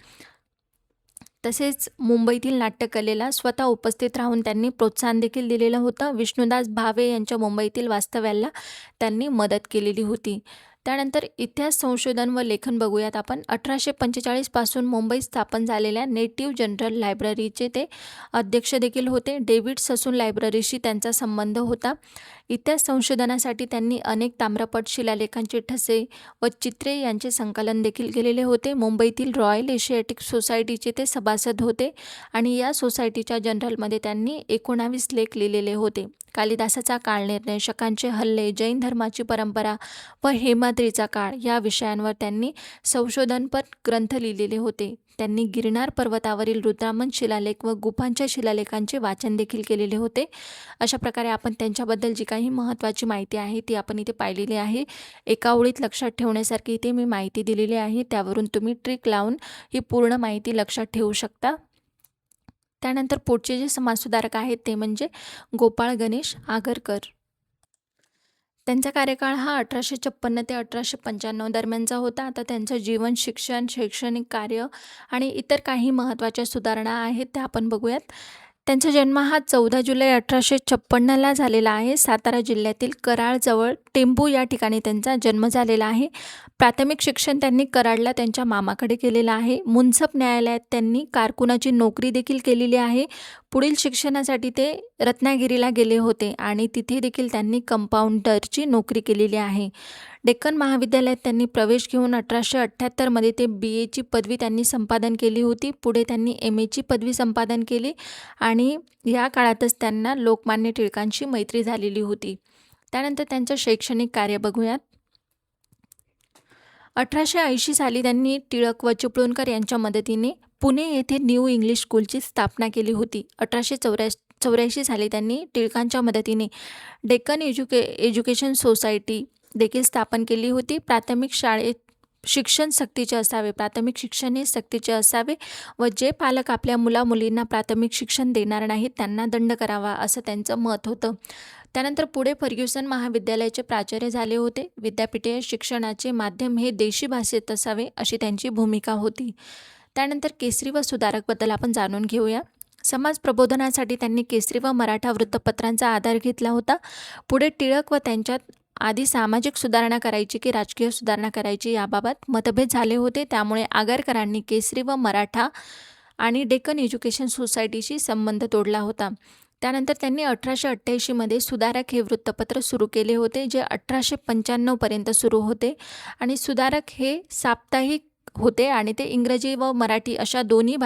तसेच मुंबईतील नाट्यकलेला स्वतः उपस्थित राहून त्यांनी प्रोत्साहन देखील दिलेलं होतं. विष्णुदास भावे यांच्या मुंबईतील वास्तव्याला त्यांनी मदत केलेली होती. त्यानंतर इतिहास संशोधन व लेखन बघूयात आपण. 1845 पासून मुंबईत स्थापन झालेल्या नेटिव्ह जनरल लायब्ररीचे ते अध्यक्ष देखील होते. डेव्हिड ससून लायब्ररीशी त्यांचा संबंध होता. इतिहास संशोधनासाठी त्यांनी अनेक ताम्रपट, शिलालेखांचे ठसे व चित्रे यांचे संकलन देखील केलेले होते. मुंबईतील रॉयल एशियाटिक सोसायटीचे ते सभासद होते आणि या सोसायटीच्या जर्नलमध्ये त्यांनी 19 लेख लिहिलेले होते. कालिदासाचा काळनिर्णय, शकांचे हल्ले, जैन धर्माची परंपरा व हेमाद्रीचा काळ या विषयांवर त्यांनी संशोधनपर ग्रंथ लिहिलेले होते. त्यांनी गिरनार पर्वतावरील रुद्रामन शिलालेख व गुफांच्या शिलालेखांचे वाचन देखील केलेले होते. अशा प्रकारे आपण त्यांच्याबद्दल जी काही महत्त्वाची माहिती आहे ती आपण इथे पाहिलेली आहे. एका ओळीत लक्षात ठेवण्यासारखी इथे मी माहिती दिलेली आहे. त्यावरून तुम्ही ट्रिक लावून ही पूर्ण माहिती लक्षात ठेवू शकता. त्यानंतर पुढचे जे समाजसुधारक आहेत ते म्हणजे गोपाळ गणेश आगरकर. त्यांचा कार्यकाळ हा 1856 ते 1895 दरम्यानचा होता. आता त्यांचं जीवन, शिक्षण, शैक्षणिक कार्य आणि इतर काही महत्त्वाच्या सुधारणा आहेत त्या आपण बघूयात. त्यांचा जन्म हा 14 जुलै 1856ला झालेला आहे. सातारा जिल्ह्यातील कराडजवळ टेंबू या ठिकाणी त्यांचा जन्म झालेला आहे. प्राथमिक शिक्षण त्यांनी कराडला त्यांच्या मामाकडे केलेलं आहे. मुन्सफ न्यायालयात त्यांनी कारकुनाची नोकरी देखील केलेली आहे. पुढील शिक्षणासाठी ते रत्नागिरीला गेले होते आणि तिथे देखील त्यांनी कंपाऊंडरची नोकरी केलेली आहे. डेक्कन महाविद्यालयात त्यांनी प्रवेश घेऊन 1878मध्ये ते BAची पदवी त्यांनी संपादन केली होती. पुढे त्यांनी MAची पदवी संपादन केली आणि या काळातच त्यांना लोकमान्य टिळकांशी मैत्री झालेली होती. त्यानंतर त्यांचं शैक्षणिक कार्य बघूयात. 1880 साली त्यांनी टिळक व चिपळूणकर यांच्या मदतीने पुणे येथे न्यू इंग्लिश स्कूलची स्थापना केली होती. 1884 साली त्यांनी टिळकांच्या मदतीने डेक्कन एज्युकेशन सोसायटी देखील स्थापन केली होती. प्राथमिक शाळेत शिक्षण सक्तीचे असावे, प्राथमिक शिक्षण हे सक्तीचे असावे व जे पालक आपल्या मुलामुलींना प्राथमिक शिक्षण देणार नाहीत त्यांना दंड करावा असं त्यांचं मत होतं. त्यानंतर पुढे फर्ग्युसन महाविद्यालयाचे प्राचार्य झाले होते. विद्यापीठीय शिक्षणाचे माध्यम हे देशी भाषेत असावे अशी त्यांची भूमिका होती. त्यानंतर केसरी व सुधारकबद्दल आपण जाणून घेऊया. समाज प्रबोधनासाठी त्यांनी केसरी व मराठा वृत्तपत्रांचा आधार घेतला होता. पुढे टिळक व त्यांच्यात आधी सामाजिक सुधारणा करायची की राजकीय सुधारणा करायची याबाबत मतभेद झाले होते. त्यामुळे आगरकरांनी केसरी व मराठा आणि डेक्कन एज्युकेशन सोसायटीशी संबंध तोडला होता. त्यानंतर त्यांनी 1888मध्ये सुधारक हे वृत्तपत्र सुरू केले होते जे 1895पर्यंत सुरू होते आणि सुधारक हे साप्ताहिक होते आणि ते इंग्रजी व मराठी अशा दोन्ही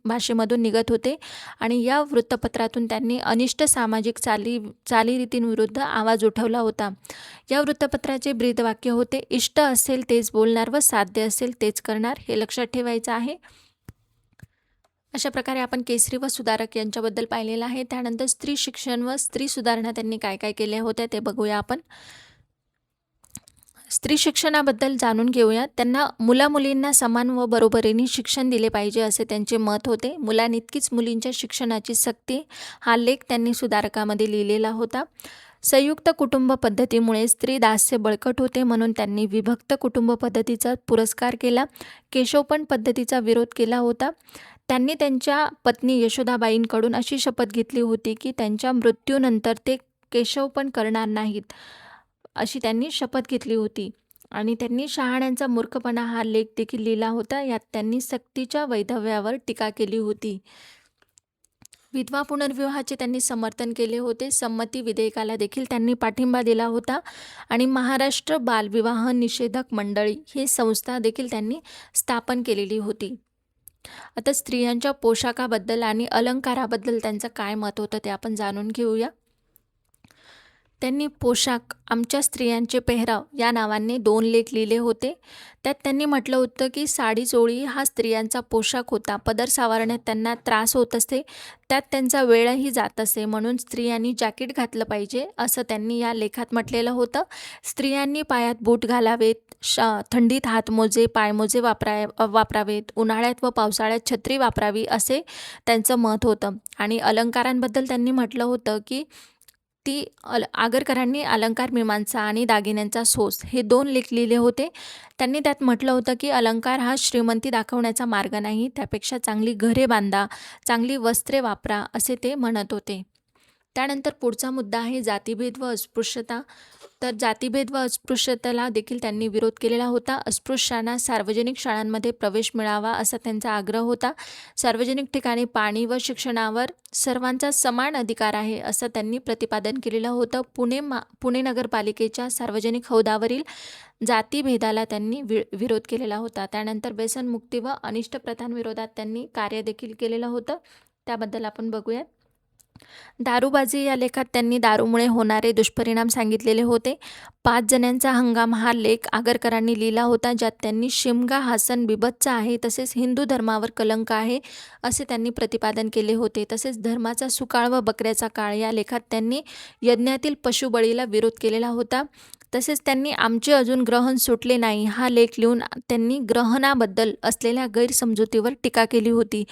भाषेमधून निघत होते आणि या वृत्तपत्रातून त्यांनी अनिष्ट सामाजिक चालीरीतींविरुद्ध आवाज उठवला होता. या वृत्तपत्राचे ब्रीदवाक्य होते, इष्ट असेल तेच बोलणार व साध्य असेल तेच करणार. हे लक्षात ठेवायचं आहे. अशा प्रकारे आपण केसरी व सुधारक यांच्याबद्दल पाहिलेलं आहे. त्यानंतर स्त्री शिक्षण व स्त्री सुधारणा त्यांनी काय काय केल्या होत्या ते बघूया आपण. स्त्री शिक्षणाबद्दल जाणून घेऊया. त्यांना मुलामुलींना समान व बरोबरीने शिक्षण दिले पाहिजे असे त्यांचे मत होते. मुलांइतकीच मुलींच्या शिक्षणाची सक्ती हा लेख त्यांनी सुधारकामध्ये लिहिलेला होता. संयुक्त कुटुंब पद्धतीमुळे स्त्री दास्य बळकट होते म्हणून त्यांनी विभक्त कुटुंब पद्धतीचा पुरस्कार केला. केशवपण पद्धतीचा विरोध केला होता. त्यांनी त्यांच्या पत्नी यशोदाबाईंकडून अशी शपथ घेतली होती की त्यांच्या मृत्यूनंतर ते केशवपण करणार नाहीत अशी त्यांनी शपथ घेतली होती. आणि त्यांनी शहाण्यांचा मूर्खपणा हा लेख देखील लिहिला होता. यात त्यांनी सक्तीच्या वैधव्यावर टीका केली होती. विधवा पुनर्विवाहाचे त्यांनी समर्थन केले होते. संमती विधेयकाला देखील त्यांनी पाठिंबा दिला होता आणि महाराष्ट्र बालविवाह निषेधक मंडळी ही संस्था देखील त्यांनी स्थापन केलेली होती. आता स्त्रियांच्या पोशाखाबद्दल आणि अलंकाराबद्दल त्यांचं काय मत होतं ते आपण जाणून घेऊया. त्यांनी पोशाख आमच्या स्त्रियांचे पेहराव या नावाने 2 लेख लिहिले होते. त्यात त्यांनी म्हटलं होतं की साडी चोळी हा स्त्रियांचा पोशाख होता. पदर सावरण्यात त्यांना त्रास होत असे, त्यात त्यांचा वेळही जात असे, म्हणून स्त्रियांनी जॅकेट घातलं पाहिजे असं त्यांनी या लेखात म्हटलेलं होतं. स्त्रियांनी पायात बूट घालावेत, थंडीत हातमोजे पायमोजे वापरावेत, उन्हाळ्यात व पावसाळ्यात छत्री वापरावी असे त्यांचं मत होतं. आणि अलंकारांबद्दल त्यांनी म्हटलं होतं की आगरकरांनी अलंकार मीमांसा आणि दागिन्यांचा सोस हे 2 लेख लिहिले होते. त्यांनी त्यात म्हटलं होतं की अलंकार हा श्रीमंती दाखवण्याचा मार्ग नाही, त्यापेक्षा चांगली घरे बांधा, चांगली वस्त्रे वापरा असे ते म्हणत होते. त्यानंतर पुढचा मुद्दा आहे जातीभेद व अस्पृश्यता. तर जातीभेद व अस्पृश्यतेला देखील त्यांनी विरोध केलेला होता. अस्पृश्यांना सार्वजनिक शाळांमध्ये प्रवेश मिळावा असा त्यांचा आग्रह होता. सार्वजनिक ठिकाणी पाणी व शिक्षणावर सर्वांचा समान अधिकार आहे असं त्यांनी प्रतिपादन केलेलं होतं. पुणे नगरपालिकेच्या सार्वजनिक हौदावरील जातीभेदाला त्यांनी विरोध केलेला होता. त्यानंतर व्यसनमुक्ती व अनिष्ट प्रथांविरोधात त्यांनी कार्य देखील केलेलं होतं. त्याबद्दल आपण बघूयात. दारूबाजी या लेखात त्यांनी दारूमुळे होणारे दुष्परिणाम सांगितलेले होते. 5 जणांचा हंगाम हा लेख आगरकरांनी लिहिला होता, ज्यात त्यांनी शिमगा हासन बिभत्स आहे तसेच हिंदू धर्मावर कलंक आहे असे त्यांनी प्रतिपादन केले होते. तसेच धर्माचा सुकाळ व बकऱ्याचा काळ या लेखात त्यांनी यज्ञातील पशुबळीला विरोध केलेला होता. तसेच त्यांनी आमचे अजून ग्रहण सुटले नाही हा लेख लिहून त्यांनी ग्रहणाबद्दल असलेल्या गैरसमजुतीवर टीका केली होती.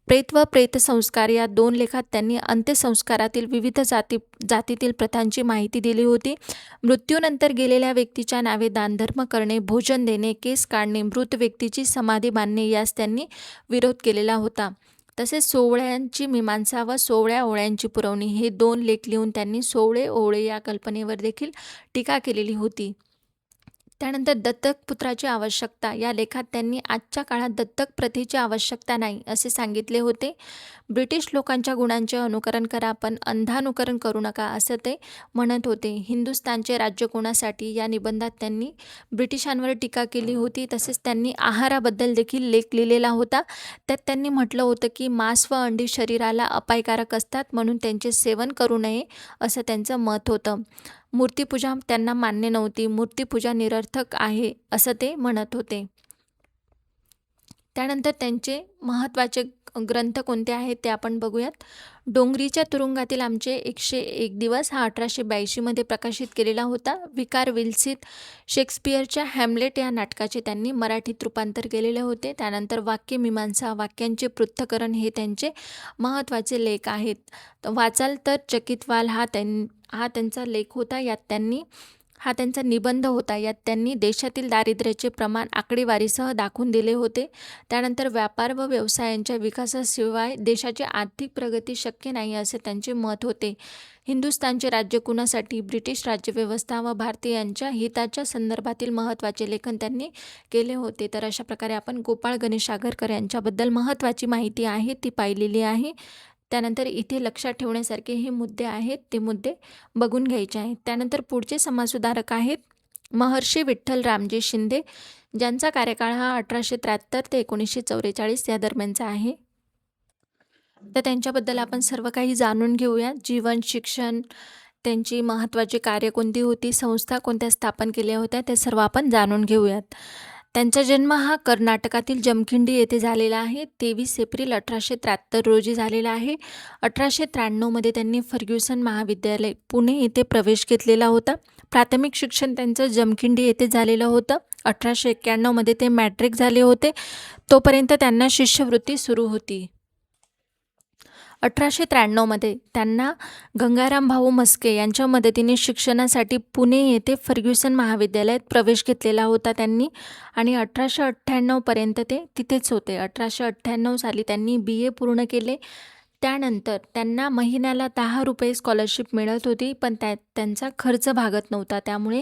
प्रेत व प्रेतसंस्कार या 2 लेखात त्यांनी अंत्यसंस्कारातील विविध जातीतील प्रथांची माहिती दिली होती. मृत्यूनंतर गेलेल्या व्यक्तीच्या नावे दानधर्म करणे, भोजन देणे, केस काढणे, मृत व्यक्तीची समाधी बांधणे यास त्यांनी विरोध केलेला होता. तसेच सोवळ्यांची मीमांसा व सोवळ्या ओळ्यांची पुरवणी हे 2 लेख लिहून त्यांनी सोवळे ओवळे या कल्पनेवर देखील टीका केलेली होती. त्यानंतर दत्तक पुत्राची आवश्यकता या लेखात त्यांनी आजच्या काळात दत्तक प्रथेची आवश्यकता नाही असे सांगितले होते. ब्रिटिश लोकांच्या गुणांचे अनुकरण करा पण अंधानुकरण करू नका असं ते म्हणत होते. हिंदुस्थानचे राज्य कोणासाठी या निबंधात त्यांनी ब्रिटिशांवर टीका केली होती. तसेच त्यांनी आहाराबद्दल देखील लेख लिहिलेला होता. त्यात त्यांनी म्हटलं होतं की मांस व अंडी शरीराला अपायकारक असतात म्हणून त्यांचे सेवन करू नये असं त्यांचं मत होतं. मूर्तिपूजा त्यांना मान्य नव्हती. मूर्तिपूजा निरर्थक आहे असं ते म्हणत होते. त्यानंतर त्यांचे महत्त्वाचे ग्रंथ कोणते आहेत ते आपण बघूयात. डोंगरीच्या तुरुंगातील आमचे 101 दिवस हा 1882 मध्ये प्रकाशित केलेला होता. विकार विलसित शेक्सपियरच्या हॅम्लेट या नाटकाचे त्यांनी मराठीत रूपांतर केलेले होते. त्यानंतर वाक्यमीमांसा, वाक्यांचे पृथक्करण हे त्यांचे महत्त्वाचे लेख आहेत. वाचाल तर चकित व्हाल हा त्यांचा लेख होता. हा त्यांचा निबंध होता. यात त्यांनी देशातील दारिद्र्याचे प्रमाण आकडेवारीसह दाखवून दिले होते. त्यानंतर व्यापार व व्यवसायांच्या विकासाशिवाय देशाची आर्थिक प्रगती शक्य नाही असे त्यांचे मत होते. हिंदुस्थानचे राज्य कुणासाठी, ब्रिटिश राज्यव्यवस्था व भारतीयांच्या हिताच्या संदर्भातील महत्त्वाचे लेखन त्यांनी केले होते. तर अशा प्रकारे आपण गोपाळ गणेश आगरकर यांच्याबद्दल महत्त्वाची माहिती आहे ती पाहिलेली आहे. त्यानंतर इथे लक्षात ठेवण्यासारखे हे मुद्दे आहेत, ते मुद्दे बघून घ्यायचे आहेत. त्यानंतर पुढचे समाजसुधारक आहेत महर्षी विठ्ठल रामजी शिंदे, ज्यांचा कार्यकाळ हा 1873 ते 1944 या दरम्यानचा आहे. तर त्यांच्याबद्दल आपण सर्व काही जाणून घेऊया. जीवन, शिक्षण, त्यांची महत्त्वाची कार्य कोणती होती, संस्था कोणत्या स्थापन केल्या होत्या, ते सर्व आपण जाणून घेऊयात. त्यांचा जन्म हा कर्नाटकातील जमखिंडी येथे झालेला आहे. 23 एप्रिल 1873 रोजी झालेला आहे. 1893 मध्ये त्यांनी फर्ग्युसन महाविद्यालय पुणे येथे प्रवेश घेतलेला होता. प्राथमिक शिक्षण त्यांचं जमखिंडी येथे झालेलं होतं. 1891 मध्ये ते मॅट्रिक झाले होते. तोपर्यंत त्यांना शिष्यवृत्ती सुरू होती. 1893 मध्ये त्यांना गंगाराम भाऊ म्हस्के यांच्या मदतीने शिक्षणासाठी पुणे येथे फर्ग्युसन महाविद्यालयात प्रवेश घेतलेला होता त्यांनी, आणि 1898 पर्यंत ते तिथेच होते. 1898 साली त्यांनी BA पूर्ण केले. त्यानंतर त्यांना महिन्याला 10 रुपये स्कॉलरशिप मिळत होती, पण त्यांचा खर्च भागत नव्हता. त्यामुळे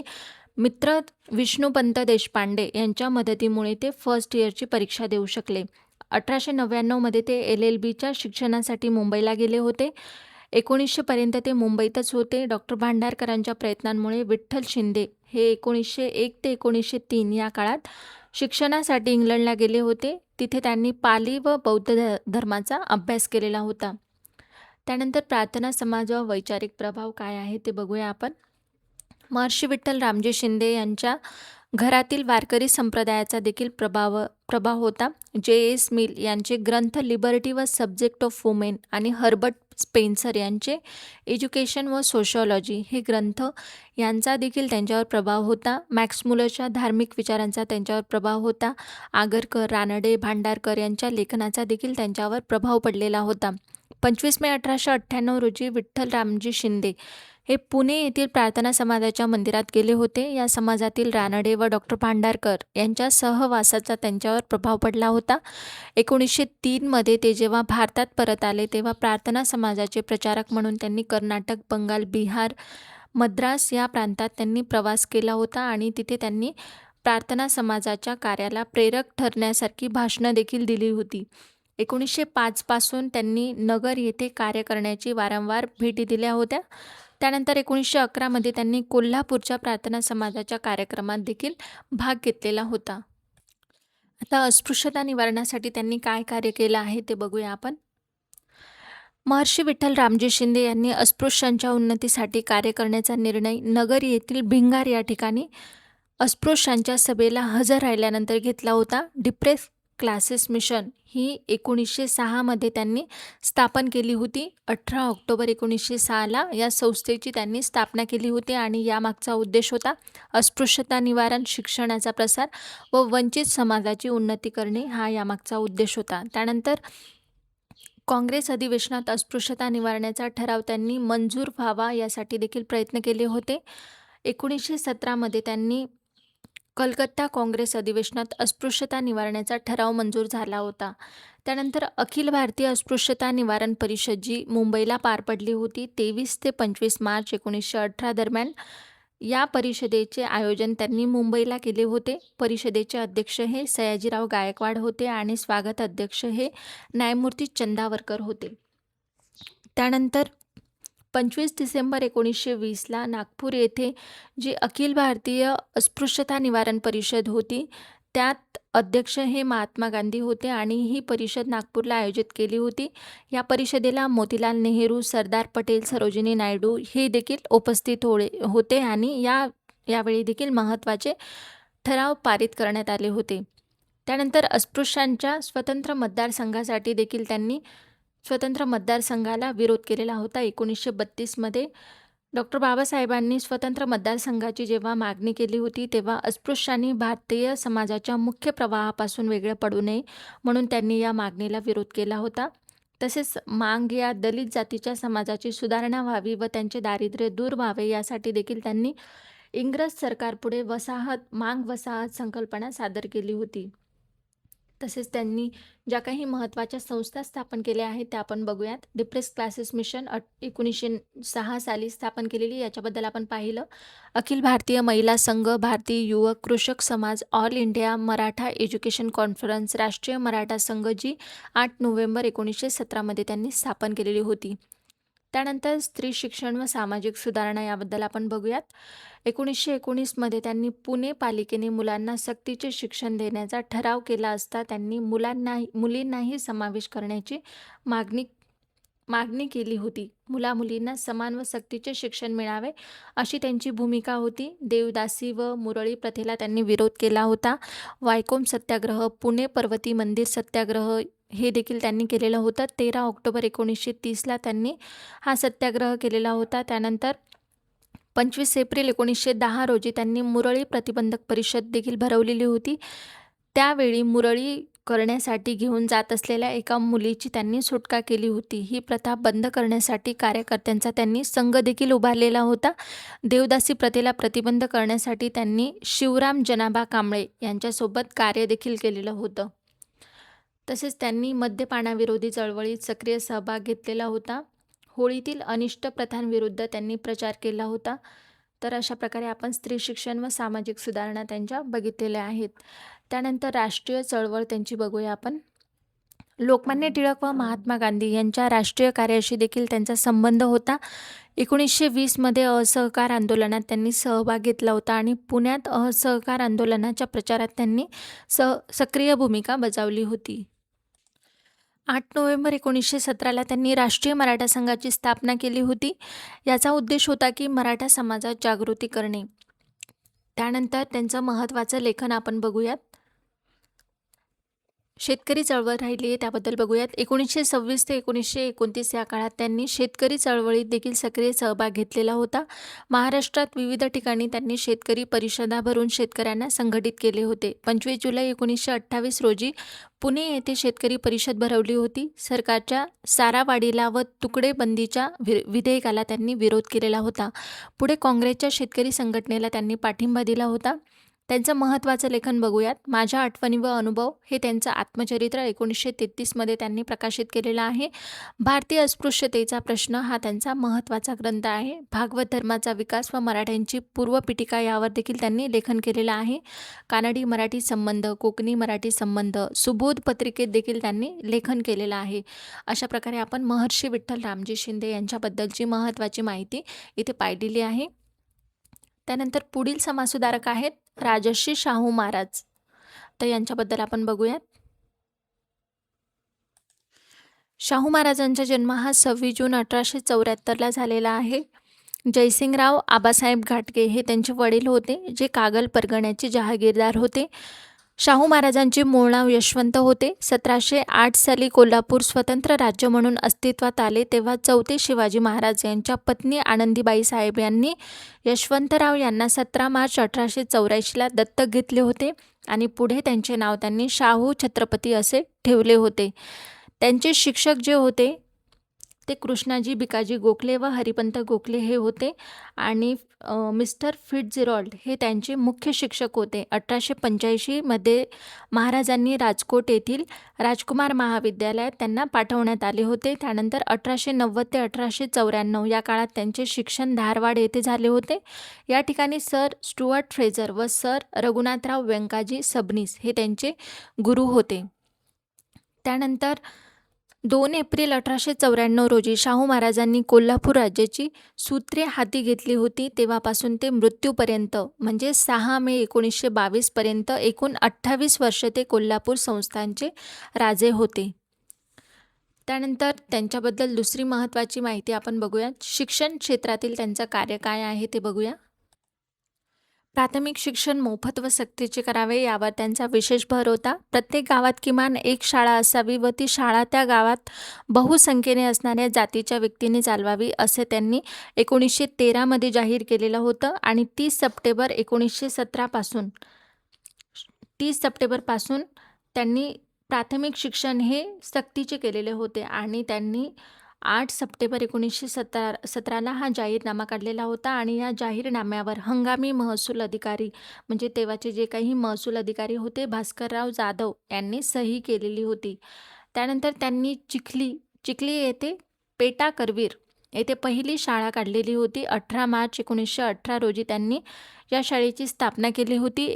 मित्र विष्णुपंत देशपांडे यांच्या मदतीमुळे ते फर्स्ट इयरची परीक्षा देऊ शकले. 1899 मध्ये ते LLBच्या शिक्षणासाठी मुंबईला गेले होते. 1900 पर्यंत ते मुंबईतच होते. डॉक्टर भांडारकरांच्या प्रयत्नांमुळे विठ्ठल शिंदे हे 1901 ते 1903 या काळात शिक्षणासाठी इंग्लंडला गेले होते. तिथे त्यांनी पाली व बौद्ध धर्माचा अभ्यास केलेला होता. त्यानंतर प्रार्थना समाज व वैचारिक प्रभाव काय आहे ते बघूया आपण. महर्षी विठ्ठल रामजी शिंदे यांच्या घरातील वारकरी संप्रदायाचा देखील प्रभाव होता. J.S. मिल यांचे ग्रंथ लिबर्टी व सब्जेक्ट ऑफ वुमेन आणि हर्बर्ट स्पेन्सर यांचे एज्युकेशन व सोशिओलॉजी हे ग्रंथ यांचा देखील त्यांच्यावर प्रभाव होता. मॅक्स मुलरच्या धार्मिक विचारांचा त्यांच्यावर प्रभाव होता. आगरकर, रानडे, भांडारकर यांच्या लेखनाचा देखील त्यांच्यावर प्रभाव पडलेला होता. 25 मे 1898 रोजी विठ्ठल रामजी शिंदे हे पुणे येथील प्रार्थना समाजाच्या मंदिरात गेले होते. या समाजातील रानडे व डॉक्टर भांडारकर यांच्या सहवासाचा त्यांच्यावर प्रभाव पडला होता. 1903 मध्ये ते जेव्हा भारतात परत आले तेव्हा प्रार्थना समाजाचे प्रचारक म्हणून त्यांनी कर्नाटक, बंगाल, बिहार, मद्रास या प्रांतात त्यांनी प्रवास केला होता आणि तिथे त्यांनी प्रार्थना समाजाच्या कार्याला प्रेरक ठरण्यासारखी भाषणं देखील दिली होती. 1905 पासून त्यांनी नगर येथे कार्य करण्याची वारंवार भेटी दिल्या होत्या. त्यानंतर 1911 मध्ये त्यांनी कोल्हापूरच्या प्रार्थना समाजाच्या कार्यक्रमात देखील भाग घेतलेला होता. आता अस्पृश्यता निवारणासाठी त्यांनी काय कार्य केलं आहे ते बघूया आपण. महर्षी विठ्ठल रामजी शिंदे यांनी अस्पृश्यांच्या उन्नतीसाठी कार्य करण्याचा निर्णय नगर येथील भिंगार या ठिकाणी अस्पृश्यांच्या सभेला हजर राहिल्यानंतर घेतला होता. डिप्रेस क्लासेस मिशन ही 1906 मध्ये त्यांनी स्थापन केली होती. 18 ऑक्टोबर 1906ला या संस्थेची त्यांनी स्थापना केली होती आणि यामागचा उद्देश होता अस्पृश्यता निवारण, शिक्षणाचा प्रसार व वंचित समाजाची उन्नती करणे, हा यामागचा उद्देश होता. त्यानंतर काँग्रेस अधिवेशनात अस्पृश्यता निवारणाचा ठराव त्यांनी मंजूर व्हावा यासाठी देखील प्रयत्न केले होते. 1917 मध्ये त्यांनी कलकत्ता काँग्रेस अधिवेशनात अस्पृश्यता निवारणाचा ठराव मंजूर झाला होता. त्यानंतर अखिल भारतीय अस्पृश्यता निवारण परिषद जी मुंबईला पार पडली होती 23 ते 25 मार्च 1918 दरम्यान, या परिषदेचे आयोजन त्यांनी मुंबईला केले होते. परिषदेचे अध्यक्ष हे सयाजीराव गायकवाड होते आणि स्वागत अध्यक्ष हे न्यायमूर्ती चंदावरकर होते. त्यानंतर 25 डिसेंबर 1920ला नागपूर येथे जी अखिल भारतीय अस्पृश्यता निवारण परिषद होती त्यात अध्यक्ष हे महात्मा गांधी होते आणि ही परिषद नागपूरला आयोजित केली होती. या परिषदेला मोतीलाल नेहरू, सरदार पटेल, सरोजिनी नायडू हे देखील उपस्थित होते आणि यावेळी देखील महत्त्वाचे ठराव पारित करण्यात आले होते. त्यानंतर अस्पृश्यांच्या स्वतंत्र मतदारसंघासाठी देखील त्यांनी स्वतंत्र मतदारसंघाला विरोध केलेला होता. 1932 मध्ये डॉक्टर बाबासाहेबांनी स्वतंत्र मतदारसंघाची जेव्हा मागणी केली होती तेव्हा अस्पृश्यांनी भारतीय समाजाच्या मुख्य प्रवाहापासून वेगळे पडू नये म्हणून त्यांनी या मागणीला विरोध केला होता. तसेच मांग या दलित जातीच्या समाजाची सुधारणा व्हावी व त्यांचे दारिद्र्य दूर व्हावे यासाठी देखील त्यांनी इंग्रज सरकारपुढे मांग वसाहत संकल्पना सादर केली होती. तसेच त्यांनी ज्या काही महत्त्वाच्या संस्था स्थापन केल्या आहेत त्या आपण बघूयात. डिप्रेस क्लासेस मिशन 1906 साली स्थापन केलेली, याच्याबद्दल आपण पाहिलं. अखिल भारतीय महिला संघ, भारतीय युवक, कृषक समाज, all India Maratha education conference, राष्ट्रीय मराठा संघ जी 8 नोव्हेंबर 1917 मध्ये त्यांनी स्थापन केलेली होती. त्यानंतर स्त्री शिक्षण व सामाजिक सुधारणा याबद्दल आपण बघूयात. 1919 मध्ये त्यांनी पुणे पालिकेने मुलांना सक्तीचे शिक्षण देण्याचा ठराव केला असता त्यांनी मुलींनाही समावेश करण्याची मागणी केली होती. मुलींना समान व सक्तीचे शिक्षण मिळावे अशी त्यांची भूमिका होती. देवदासी व मुरळी प्रथेला त्यांनी विरोध केला होता. वायकोम सत्याग्रह, पुणे पर्वती मंदिर सत्याग्रह हे देखील त्यांनी केलेलं होतं. 13 ऑक्टोबर 1930ला त्यांनी हा सत्याग्रह केलेला होता. त्यानंतर 25 एप्रिल 1910 रोजी त्यांनी मुरळी प्रतिबंधक परिषद देखील भरवलेली होती. त्यावेळी मुरळी करण्यासाठी घेऊन जात असलेल्या एका मुलीची त्यांनी सुटका केली होती. ही प्रथा बंद करण्यासाठी कार्यकर्त्यांचा त्यांनी संघ देखील उभारलेला होता. देवदासी प्रथेला प्रतिबंध करण्यासाठी त्यांनी शिवराम जनाबा कांबळे यांच्यासोबत कार्य देखील केलेलं होतं. तसेच त्यांनी मद्यपानाविरोधी चळवळीत सक्रिय सहभाग घेतलेला होता. होळीतील अनिष्ट प्रथांविरुद्ध त्यांनी प्रचार केला होता. तर अशा प्रकारे आपण स्त्री शिक्षण व सामाजिक सुधारणा त्यांच्या बघितलेल्या आहेत. त्यानंतर राष्ट्रीय चळवळ त्यांची बघूया आपण. लोकमान्य टिळक व महात्मा गांधी यांच्या राष्ट्रीय कार्याशी देखील त्यांचा संबंध होता. 1920 मध्ये असहकार आंदोलनात त्यांनी सहभाग घेतला होता आणि पुण्यात असहकार आंदोलनाच्या प्रचारात त्यांनी सक्रिय भूमिका बजावली होती. 8 नोव्हेंबर 1917ला त्यांनी राष्ट्रीय मराठा संघाची स्थापना केली होती. याचा उद्देश होता की मराठा समाजात जागृती करणे. त्यानंतर त्यांचं महत्त्वाचं लेखन आपण बघूयात. शेतकरी चळवळ राहिली आहे त्याबद्दल बघूयात. 1926 ते 1929 या काळात त्यांनी शेतकरी चळवळीत देखील सक्रिय सहभाग घेतलेला होता. महाराष्ट्रात विविध ठिकाणी त्यांनी शेतकरी परिषदा भरून शेतकऱ्यांना संघटित केले होते. 25 जुलै 1928 रोजी पुणे येथे शेतकरी परिषद भरवली होती. सरकारच्या सारावाढीला व तुकडेबंदीच्या विधेयकाला त्यांनी विरोध केलेला होता. पुढे काँग्रेसच्या शेतकरी संघटनेला त्यांनी पाठिंबा दिला होता. त्यांचं महत्त्वाचं लेखन बघूयात. माझ्या आठवणी व अनुभव हे त्यांचं आत्मचरित्र 1933 मध्ये त्यांनी प्रकाशित केलेलं आहे. भारतीय अस्पृश्यतेचा प्रश्न हा त्यांचा महत्त्वाचा ग्रंथ आहे. भागवत धर्माचा विकास व मराठ्यांची पूर्वपीठिका यावर देखील त्यांनी लेखन केलेलं आहे. कानडी मराठी संबंध, कोकणी मराठी संबंध, सुबोध पत्रिकेत देखील त्यांनी लेखन केलेलं आहे. अशा प्रकारे आपण महर्षी विठ्ठल रामजी शिंदे यांच्याबद्दलची महत्त्वाची माहिती इथे पाहिलेली आहे. त्यानंतर पुढील समाजसुधारक आहेत राजर्षी शाहू महाराज. तर यांच्याबद्दल आपण बघूयात. शाहू महाराजांचा जन्म हा 26 जून 1874ला झालेला आहे. जयसिंगराव आबासाहेब घाटगे हे त्यांचे वडील होते, जे कागल परगण्याचे जहागीरदार होते. शाहू महाराजांचे मूळ नाव यशवंत होते. 1708 साली कोल्हापूर स्वतंत्र राज्य म्हणून अस्तित्वात आले तेव्हा चौथे शिवाजी महाराज यांच्या पत्नी आनंदीबाई साहेब यांनी यशवंतराव यांना 17 मार्च 1884ला दत्तक घेतले होते आणि पुढे त्यांचे नाव त्यांनी शाहू छत्रपती असे ठेवले होते. त्यांचे शिक्षक जे होते ते कृष्णाजी भिकाजी गोखले व हरिपंत गोखले हे होते आणि मिस्टर फिट्झजेराल्ड हे त्यांचे मुख्य शिक्षक होते. 1885मध्ये महाराजांनी राजकोट येथील राजकुमार महाविद्यालयात त्यांना पाठवण्यात आले होते. त्यानंतर 1890 ते 1894 या काळात त्यांचे शिक्षण धारवाड येथे झाले होते. या ठिकाणी सर स्टुअर्ट फ्रेझर व सर रघुनाथराव व्यंकाजी सबनीस हे त्यांचे गुरु होते. त्यानंतर 2 एप्रिल 1894 रोजी शाहू महाराजांनी कोल्हापूर राज्याची सूत्रे हाती घेतली होती. तेव्हापासून ते मृत्यूपर्यंत म्हणजे 6 मे 1922 पर्यंत एकूण 28 वर्ष ते कोल्हापूर संस्थानचे राजे होते. त्यानंतर त्यांच्याबद्दल दुसरी महत्त्वाची माहिती आपण बघूयात. शिक्षण क्षेत्रातील त्यांचं कार्य काय आहे ते बघूया. प्राथमिक शिक्षण मोफत व सक्तीचे करावे यावर त्यांचा विशेष भर होता. प्रत्येक गावात किमान एक शाळा असावी व ती शाळा त्या गावात बहुसंख्येने असणाऱ्या जातीच्या व्यक्तीने चालवावी असे त्यांनी 1913 मध्ये जाहीर केलेलं होतं आणि 30 सप्टेंबर पासून त्यांनी प्राथमिक शिक्षण हे सक्तीचे केलेले होते आणि त्यांनी 8 सप्टेंबर 1917ला हा जाहीरनामा काढलेला होता आणि या जाहीरनाम्यावर हंगामी महसूल अधिकारी म्हणजे तेव्हाचे जे काही महसूल अधिकारी होते भास्करराव जाधव यांनी सही केलेली होती. त्यानंतर त्यांनी चिखली येथे पेटा करवीर येथे पहिली शाळा काढलेली होती. 18 मार्च 1918 रोजी त्यांनी या शाळेची स्थापना केली होती.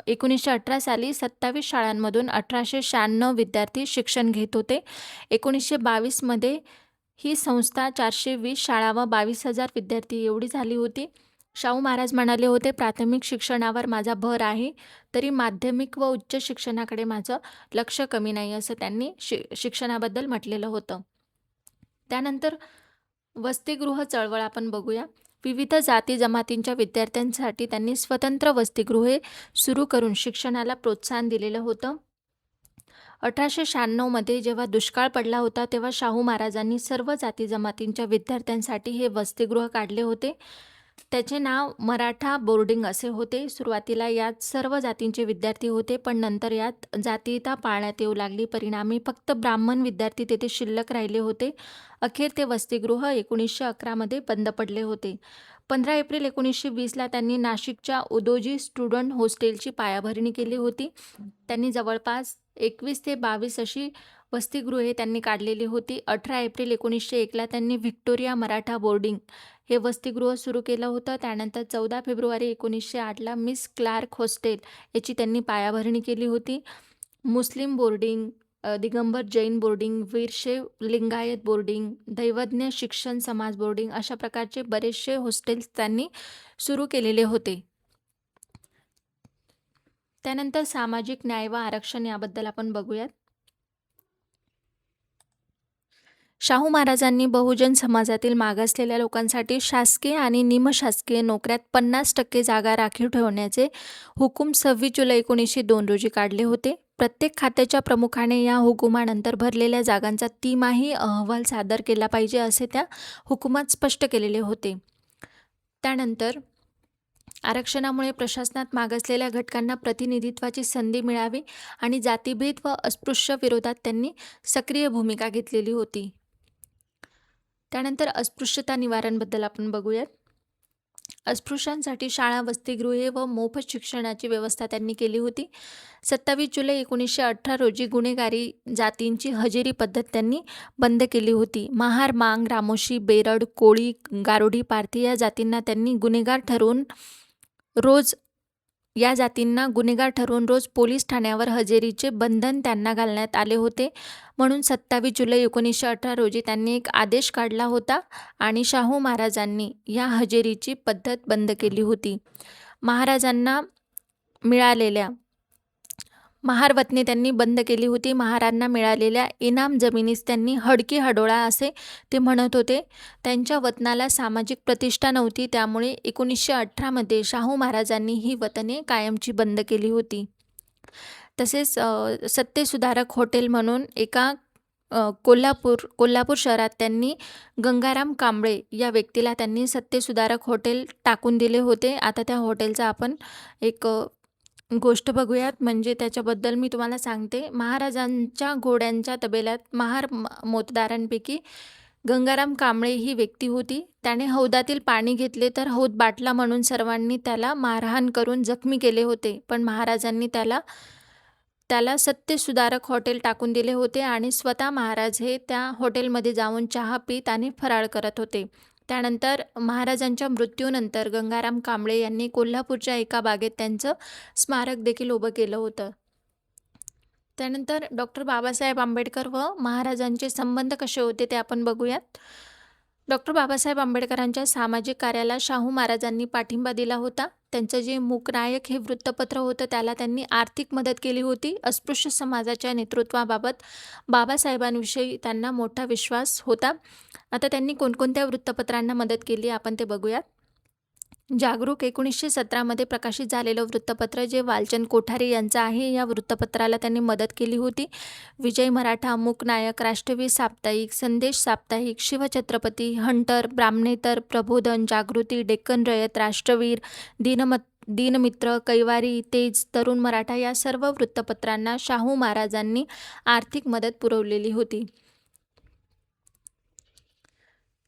1918 साली 27 शाळांमधून 1896 विद्यार्थी शिक्षण घेत होते. 1922 मध्ये ही संस्था 420 शाळा व 22,000 विद्यार्थी एवढी झाली होती. शाहू महाराज म्हणाले होते, प्राथमिक शिक्षणावर माझा भर आहे तरी माध्यमिक व उच्च शिक्षणाकडे माझं लक्ष कमी नाही असं त्यांनी शिक्षणाबद्दल म्हटलेलं होतं. त्यानंतर वसतिगृह चळवळ आपण बघूया. विविध जाती जमातींच्या विद्यार्थ्यांसाठी त्यांनी स्वतंत्र वसतिगृहे सुरू करून शिक्षणाला प्रोत्साहन दिलेलं होतं. 1896 मध्ये जेव्हा दुष्काळ पडला होता तेव्हा शाहू महाराजांनी सर्व जाती जमातींच्या विद्यार्थ्यांसाठी हे वसतिगृह काढले होते. त्याचे नाव मराठा बोर्डिंग असे होते. सुरुवातीला यात सर्व जातींचे विद्यार्थी होते पण नंतर यात जातीयता पाळण्यात येऊ लागली. परिणामी फक्त ब्राह्मण विद्यार्थी तेथे शिल्लक राहिले होते. अखेर ते वसतिगृह 1911 मध्ये बंद पडले होते. 15 एप्रिल 1920ला त्यांनी नाशिकच्या उदोजी स्टुडंट हॉस्टेलची पायाभरणी केली होती. त्यांनी जवळपास 21 ते 22 अशी वसतिगृहे त्यांनी काढलेली होती. 18 एप्रिल 1901ला त्यांनी व्हिक्टोरिया मराठा बोर्डिंग हे वसतिगृह सुरू केलं होतं. त्यानंतर 14 फेब्रुवारी 1908ला मिस क्लार्क हॉस्टेल याची त्यांनी पायाभरणी केली होती. Muslim boarding, Digambar Jain boarding, Veerashaiva Lingayat boarding, Daivadnya Shikshan Samaj boarding अशा प्रकारचे बरेचसे हॉस्टेल्स त्यांनी सुरू केलेले होते. त्यानंतर सामाजिक न्याय व आरक्षण याबद्दल आपण बघूयात. शाहू महाराजांनी बहुजन समाजातील मागासलेल्या लोकांसाठी शासकीय आणि निमशासकीय नोकऱ्यात 50% जागा राखीव ठेवण्याचे हुकूम 26 जुलै 1902 रोजी काढले होते. प्रत्येक खात्याच्या प्रमुखाने या हुकुमानंतर भरलेल्या जागांचा तिमाही अहवाल सादर केला पाहिजे असे त्या हुकुमात स्पष्ट केलेले होते. त्यानंतर आरक्षणामुळे प्रशासनात मागासलेल्या घटकांना प्रतिनिधित्वाची संधी मिळावी आणि जातीभेद व अस्पृश्य विरोधात त्यांनी सक्रिय भूमिका घेतलेली होती. त्यानंतर अस्पृश्यता निवारणबद्दल आपण बघूयात. अस्पृश्यांसाठी शाळा, वसतिगृहे व मोफत शिक्षणाची व्यवस्था त्यांनी केली होती. 27 जुलै 1918 रोजी गुन्हेगारी जातींची हजेरी पद्धत त्यांनी बंद केली होती. महार, मांग, रामोशी, बेरड, कोळी, गारुडी, पारधी या जातींना गुन्हेगार ठरवून रोज पोलीस ठाण्यावर हजेरीचे बंधन त्यांना घालण्यात आले होते. म्हणून 27 जुलै 1918 रोजी त्यांनी एक आदेश काढला होता आणि शाहू महाराजांनी या हजेरीची पद्धत बंद केली होती. महाराजांना मिळालेल्या महारवतने त्यांनी बंद केली होती. महारांना मिळालेल्या इनाम जमिनीस त्यांनी हडकी हडोळा असे ते म्हणत होते. त्यांच्या वतनाला सामाजिक प्रतिष्ठा नव्हती, त्यामुळे 1918 शाहू महाराजांनी ही वतने कायमची बंद केली होती. तसेच सत्यसुधारक हॉटेल म्हणून एका कोल्हापूर शहरात त्यांनी गंगाराम कांबळे या व्यक्तीला त्यांनी सत्यसुधारक हॉटेल टाकून दिले होते. आता त्या हॉटेलचा आपण एक गोष्ट बघूयात, म्हणजे त्याच्याबद्दल मी तुम्हाला सांगते. महाराजांच्या घोड्यांच्या तबेल्यात महार मोतदारांपैकी गंगाराम कांबळे ही व्यक्ती होती. त्याने हौदातील पाणी घेतले तर हौद बाटला म्हणून सर्वांनी त्याला मारहाण करून जखमी केले होते. पण महाराजांनी त्याला सत्यसुधारक हॉटेल टाकून दिले होते आणि स्वतः महाराज हे त्या हॉटेलमध्ये जाऊन चहा पीत आणि फराळ करत होते. त्यानंतर महाराजांच्या मृत्यूनंतर गंगाराम कांबळे यांनी कोल्हापूरच्या एका बागेत त्यांचं स्मारक देखील उभं केलं होतं. त्यानंतर डॉक्टर बाबासाहेब आंबेडकर व महाराजांचे संबंध कसे होते ते आपण बघूयात. डॉक्टर बाबासाहेब आंबेडकरांच्या सामाजिक कार्याला शाहू महाराजांनी पाठिंबा दिला होता. त्यांचं जे मूकनायक हे वृत्तपत्र होतं त्याला त्यांनी आर्थिक मदत केली होती. अस्पृश्य समाजाच्या नेतृत्वाबाबत बाबासाहेबांविषयी त्यांना मोठा विश्वास होता. आता त्यांनी कोणकोणत्या वृत्तपत्रांना मदत केली आपण ते बघूयात. जागरूक 1917 प्रकाशित झालेलं वृत्तपत्र जे वालचंद कोठारे यांचं आहे, या वृत्तपत्राला त्यांनी मदत केली होती. विजय मराठा, मूकनायक, राष्ट्रवीर साप्ताहिक, संदेश साप्ताहिक, शिवछत्रपती, हंटर, ब्राह्मणेतर, प्रबोधन, जागृती, डेक्कन रयत, राष्ट्रवीर, दीनमित्र, कैवारी, तेज, तरुण मराठा या सर्व वृत्तपत्रांना शाहू महाराजांनी आर्थिक मदत पुरवलेली होती.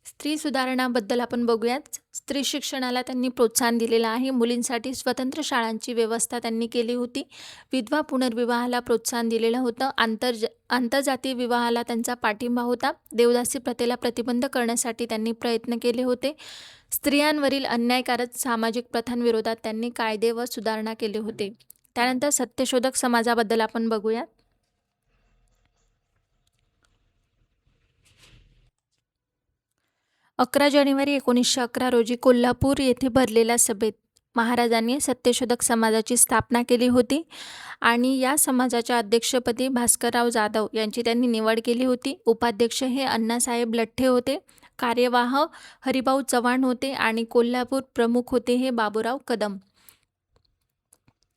स्त्री सुधारणाबद्दल आपण बघूयात. स्त्री शिक्षणाला त्यांनी प्रोत्साहन दिलेलं आहे. मुलींसाठी स्वतंत्र शाळांची व्यवस्था त्यांनी केली होती. विधवा पुनर्विवाहाला प्रोत्साहन दिलेलं होतं. आंतरजातीय विवाहाला त्यांचा पाठिंबा होता. देवदासी प्रथेला प्रतिबंध करण्यासाठी त्यांनी प्रयत्न केले होते. स्त्रियांवरील अन्यायकारक सामाजिक प्रथांविरोधात त्यांनी कायदे व सुधारणा केले होते. त्यानंतर सत्यशोधक समाजाबद्दल आपण बघूयात. 11 जानेवारी 1911 रोजी कोल्हापूर येथे भरलेल्या सभेत महाराजांनी सत्यशोधक समाजाची स्थापना केली होती आणि या समाजाच्या अध्यक्षपदी भास्करराव जाधव यांची त्यांनी निवड केली होती. उपाध्यक्ष हे अण्णासाहेब लठ्ठे होते. कार्यवाह हरिभाऊ चव्हाण होते आणि कोल्हापूर प्रमुख होते हे बाबूराव कदम.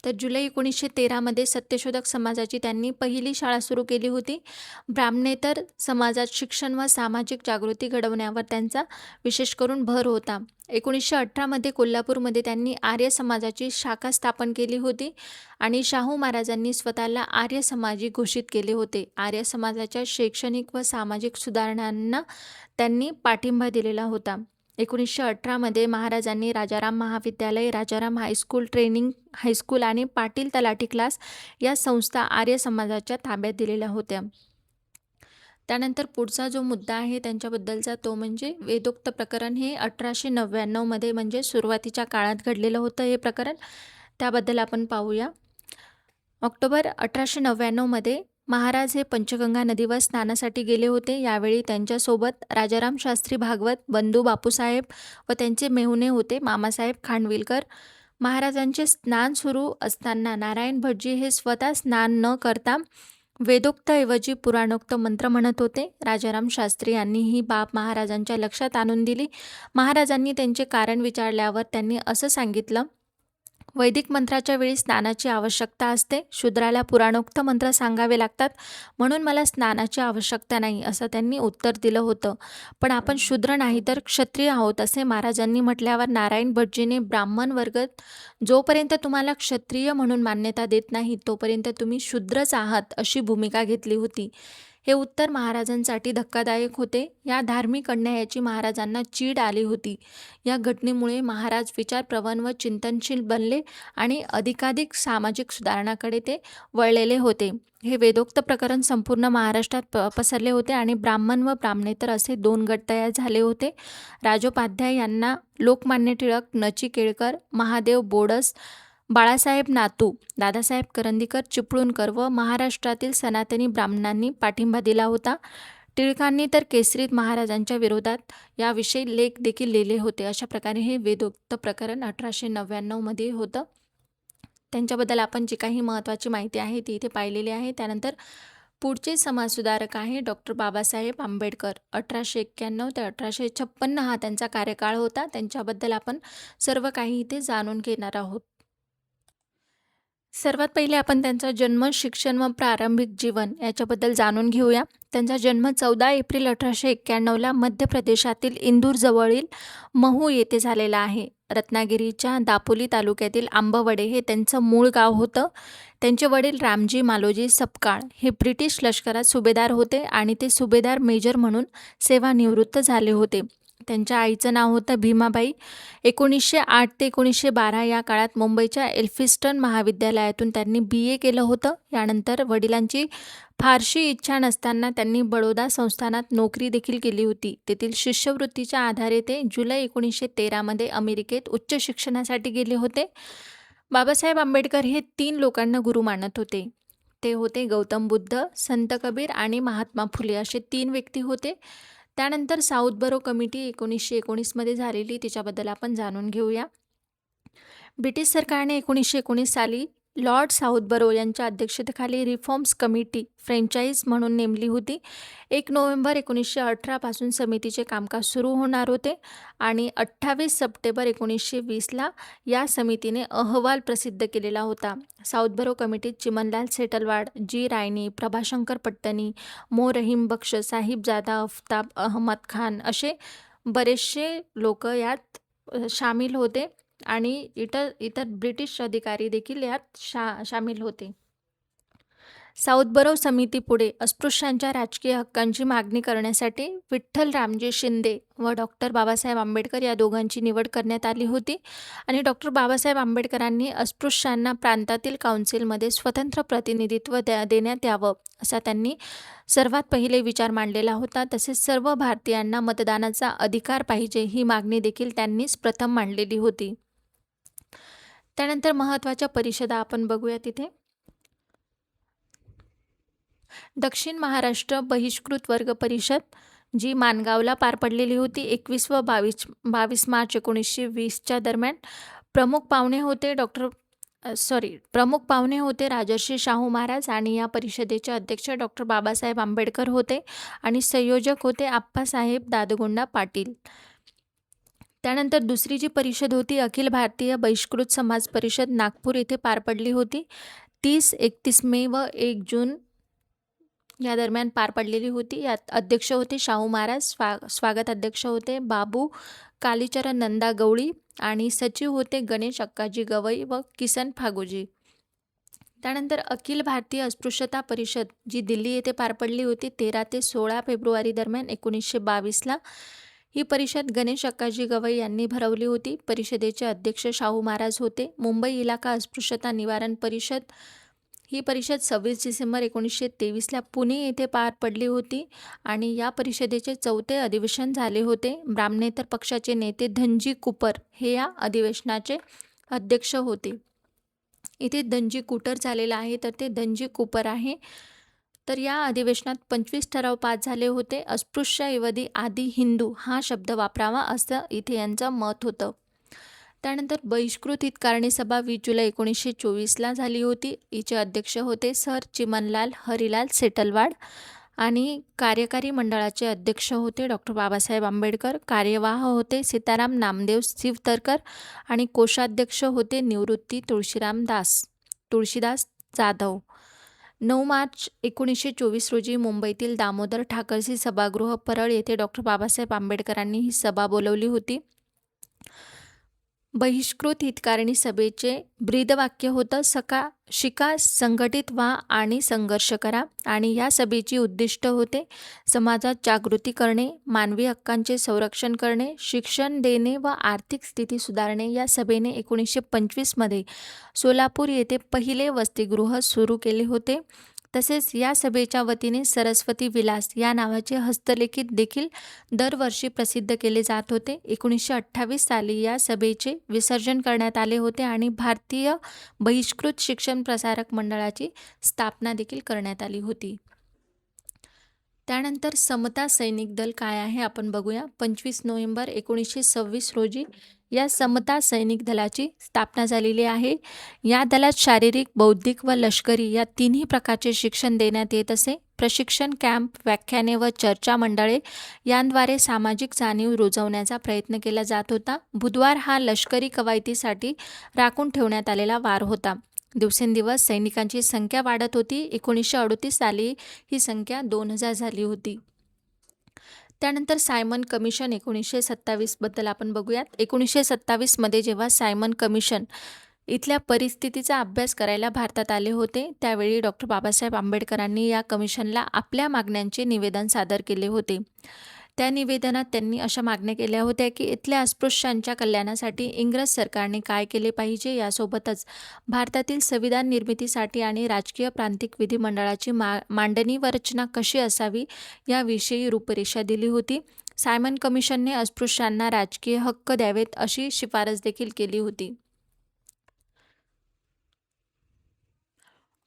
तर जुलै 1913 सत्यशोधक समाजाची त्यांनी पहिली शाळा सुरू केली होती. ब्राह्मणेतर समाजात शिक्षण व सामाजिक जागृती घडवण्यावर त्यांचा विशेष करून भर होता. 1918 कोल्हापूरमध्ये त्यांनी आर्य समाजाची शाखा स्थापन केली होती आणि शाहू महाराजांनी स्वतःला आर्य समाजी घोषित केले होते. आर्य समाजाच्या शैक्षणिक व सामाजिक सुधारणांना त्यांनी पाठिंबा दिलेला होता. 1918 महाराजांनी राजाराम महाविद्यालय, राजाराम हायस्कूल, ट्रेनिंग हायस्कूल आणि पाटील तलाठी क्लास या संस्था आर्य समाजाच्या ताब्यात दिलेल्या होत्या. त्यानंतर पुढचा जो मुद्दा आहे त्यांच्याबद्दलचा तो म्हणजे वेदोक्त प्रकरण. हे 1899 म्हणजे सुरुवातीच्या काळात घडलेलं होतं हे प्रकरण. त्याबद्दल आपण पाहूया. ऑक्टोबर 1899 महाराज हे पंचगंगा नदीवर स्नानासाठी गेले होते. यावेळी त्यांच्यासोबत राजाराम शास्त्री भागवत, बंधू बापूसाहेब व त्यांचे मेहुणे होते मामासाहेब खानविलकर. महाराजांचे स्नान सुरू असताना नारायण भटजी हे स्वतः स्नान न करता वेदोक्त ऐवजी पुराणोक्त मंत्र म्हणत होते. राजाराम शास्त्री यांनी ही बाब महाराजांच्या लक्षात आणून दिली. महाराजांनी त्यांचे कारण विचारल्यावर त्यांनी असं सांगितलं, वैदिक मंत्राच्या वेळी स्नानाची आवश्यकता असते. शूद्राला पुराणोक्त मंत्र सांगावे लागतात, म्हणून मला स्नानाची आवश्यकता नाही असं त्यांनी उत्तर दिलं होतं. पण आपण शूद्र नाही तर क्षत्रिय आहोत असे महाराजांनी म्हटल्यावर नारायण भटजीने ब्राह्मण वर्ग जोपर्यंत तुम्हाला क्षत्रिय म्हणून मान्यता देत नाही तोपर्यंत तुम्ही शूद्रच आहात अशी भूमिका घेतली होती. हे उत्तर महाराजांसाठी धक्कादायक होते. या धार्मिक अन्यायाची महाराजांना चीड आली होती. या घटनेमुळे महाराज विचारप्रवण व चिंतनशील बनले आणि अधिकाधिक सामाजिक सुधारणाकडे ते वळलेले होते. हे वेदोक्त प्रकरण संपूर्ण महाराष्ट्रात पसरले होते आणि ब्राह्मण व ब्राह्मणेतर असे 2 गट तयार झाले होते. राजोपाध्याय यांना लोकमान्य टिळक, नची केळकर, महादेव बोडस, बाळासाहेब नातू, दादासाहेब करंदीकर, चिपळूणकर व महाराष्ट्रातील सनातनी ब्राह्मणांनी पाठिंबा दिला होता. टिळकांनी तर केसरीत महाराजांच्या विरोधात याविषयी लेख देखील लिहिले होते. अशा प्रकारे हे वेदोक्त प्रकरण 1899 होतं. त्यांच्याबद्दल आपण जी काही महत्त्वाची माहिती आहे ती इथे पाहिलेली आहे. त्यानंतर पुढचे समाजसुधारक आहे डॉक्टर बाबासाहेब आंबेडकर. 1891 ते 1856 हा त्यांचा कार्यकाळ होता. त्यांच्याबद्दल आपण सर्व काही इथे जाणून घेणार आहोत. सर्वात पहिले आपण त्यांचा जन्म, शिक्षण व प्रारंभिक जीवन याच्याबद्दल जाणून घेऊया. त्यांचा जन्म 14 एप्रिल 1891ला मध्य प्रदेशातील इंदूरजवळील महू येथे झालेला आहे. रत्नागिरीच्या दापोली तालुक्यातील आंबवडे हे त्यांचं मूळ गाव होतं. त्यांचे वडील रामजी मालोजी सपकाळ हे ब्रिटिश लष्करात सुभेदार होते आणि ते सुभेदार मेजर म्हणून सेवानिवृत्त झाले होते. त्यांच्या आईचं नाव होतं भीमाबाई. 1908 ते 1912 या काळात मुंबईच्या एल्फिस्टन महाविद्यालयातून त्यांनी BA केलं होतं. यानंतर वडिलांची फारशी इच्छा नसताना त्यांनी बडोदा संस्थानात नोकरी देखील केली होती. तेथील शिष्यवृत्तीच्या आधारे ते जुलै 1913मध्ये अमेरिकेत उच्च शिक्षणासाठी गेले होते. बाबासाहेब आंबेडकर हे 3 लोकांना गुरु मानत होते. ते होते गौतम बुद्ध, संत कबीर आणि महात्मा फुले असे 3 व्यक्ती होते. त्यानंतर साऊथबरो कमिटी 1919मध्ये झालेली, तिच्याबद्दल आपण जाणून घेऊया. ब्रिटिश सरकारने 1919 साली लॉर्ड साऊथबरो यांच्या अध्यक्षतेखाली रिफॉर्म्स कमिटी फ्रँचाईज म्हणून नेमली होती. 1 नोव्हेंबर 1918 पासून समितीचे कामकाज सुरू होणार होते आणि 28 सप्टेंबर 1920ला या समितीने अहवाल प्रसिद्ध केलेला होता. साऊथबरो कमिटीत चिमनलाल सेटलवाड, जी रायनी, प्रभाशंकर पट्टणी, मो रहीम बख्श, साहिबजादा अफ्ताब अहमद खान असे बरेचसे लोक यात सामील होते आणि इतर ब्रिटिश अधिकारी देखील यात सामील होते. साऊथबरो समितीपुढे अस्पृश्यांच्या राजकीय हक्कांची मागणी करण्यासाठी विठ्ठल रामजी शिंदे व डॉक्टर बाबासाहेब आंबेडकर या दोघांची निवड करण्यात आली होती आणि डॉक्टर बाबासाहेब आंबेडकरांनी अस्पृश्यांना प्रांतातील काउन्सिलमध्ये स्वतंत्र प्रतिनिधित्व देण्यात यावं असा त्यांनी सर्वात पहिले विचार मांडलेला होता. तसेच सर्व भारतीयांना मतदानाचा अधिकार पाहिजे ही मागणी देखील त्यांनीच प्रथम मांडलेली होती. त्यानंतर महत्त्वाच्या परिषदा आपण बघूया तिथे. दक्षिण महाराष्ट्र बहिष्कृत वर्ग परिषद जी माणगावला पार पडलेली होती 21 व 22 मार्च 1920च्या दरम्यान. प्रमुख पाहुणे होते राजर्षी शाहू महाराज आणि या परिषदेचे अध्यक्ष डॉक्टर बाबासाहेब आंबेडकर होते आणि संयोजक होते आप्पासाहेब दादगोंडा पाटील. त्यानंतर दुसरी जी परिषद होती अखिल भारतीय बहिष्कृत समाज परिषद नागपूर येथे पार पडली होती. 30-31 मे व 1 जून या दरम्यान पार पडलेली होती. यात अध्यक्ष होते शाहू महाराज, स्वागत अध्यक्ष होते बाबू कालीचरण नंदा गवळी आणि सचिव होते गणेश अक्काजी गवई व किसन फागोजी. त्यानंतर अखिल भारतीय अस्पृश्यता परिषद जी दिल्ली येथे पार पडली होती 13 ते 16 फेब्रुवारी दरम्यान 1922ला. ही परिषद गणेश अक्काजी गवई यांनी भरवली होती. परिषदेचे अध्यक्ष शाहू महाराज होते. मुंबई इलाका अस्पृश्यता निवारण परिषद ही परिषद 26 डिसेंबर 1923ला पुणे येथे पार पडली होती आणि या परिषदेचे 4थे अधिवेशन झाले होते. ब्राह्मणेतर पक्षाचे नेते धनजी कुपर हे या अधिवेशनाचे अध्यक्ष होते. इथे धनजी कुटर झालेला आहे तर ते धनजी कुपर आहे. तर या अधिवेशनात 25 ठराव पास झाले होते. अस्पृश्यऐवजी आदी हिंदू हा शब्द वापरावा असं इथे यांचं मत होतं. त्यानंतर बहिष्कृत हितकारणी सभा 20 जुलै 1924ला झाली होती. हिचे अध्यक्ष होते सर चिमनलाल हरिलाल सेटलवाड आणि कार्यकारी मंडळाचे अध्यक्ष होते डॉक्टर बाबासाहेब आंबेडकर. कार्यवाह होते सीताराम नामदेव शिवतरकर आणि कोषाध्यक्ष होते निवृत्ती तुळशीदास जाधव. 9 मार्च 1924 रोजी मुंबईतील दामोदर ठाकरसी सभागृह परळ येथे डॉक्टर बाबासाहेब आंबेडकरांनी ही सभा बोलवली होती. बहिष्कृत हितकारिणी सभेचे ब्रीदवाक्य होतं शिका, संघटित व्हा आणि संघर्ष करा. आणि या सभेची उद्दिष्ट होते समाजात जागृती करणे, मानवी हक्कांचे संरक्षण करणे, शिक्षण देणे व आर्थिक स्थिती सुधारणे. या सभेने 1925मध्ये सोलापूर येथे पहिले वसतिगृह सुरू केले होते. तसेच या सभेच्या वतीने सरस्वती विलास या नावाचे हस्तलिखित देखील दरवर्षी प्रसिद्ध केले जात होते. 1928 साली या सभेचे विसर्जन करण्यात आले होते आणि भारतीय बहिष्कृत शिक्षण प्रसारक मंडळाची स्थापना देखील करण्यात आली होती. त्यानंतर समता सैनिक दल काय आहे आपण बघूया. 25 नोव्हेंबर 1926 रोजी या समता सैनिक दलाची स्थापना झालेली आहे. या दलात शारीरिक, बौद्धिक व लष्करी या तिन्ही प्रकारचे शिक्षण देण्यात येत असे. प्रशिक्षण कॅम्प, व्याख्याने व चर्चा मंडळे यांद्वारे सामाजिक जाणीव रुजवण्याचा प्रयत्न केला जात होता. बुधवार हा लष्करी कवायतीसाठी राखून ठेवण्यात आलेला वार होता. दिवसेंदिवस सैनिकांची संख्या वाढत होती. 1938 साली ही संख्या 2000 झाली होती. त्यानंतर सायमन कमिशन 1927 बद्दल आपण बघूयात. 1927मध्ये जेव्हा सायमन कमिशन इथल्या परिस्थितीचा अभ्यास करायला भारतात आले होते, त्यावेळी डॉक्टर बाबासाहेब आंबेडकरांनी या कमिशनला आपल्या मागण्यांचे निवेदन सादर केले होते. त्या निवेदनात त्यांनी अशा मागण्या केल्या होत्या की इथल्या अस्पृश्यांच्या कल्याणासाठी इंग्रज सरकारने काय केले पाहिजे, यासोबतच भारतातील संविधान निर्मितीसाठी आणि राजकीय प्रांतिक विधिमंडळाची मांडणी व रचना कशी असावी याविषयी रूपरेषा दिली होती. सायमन कमिशनने अस्पृश्यांना राजकीय हक्क द्यावेत अशी शिफारस देखील केली होती.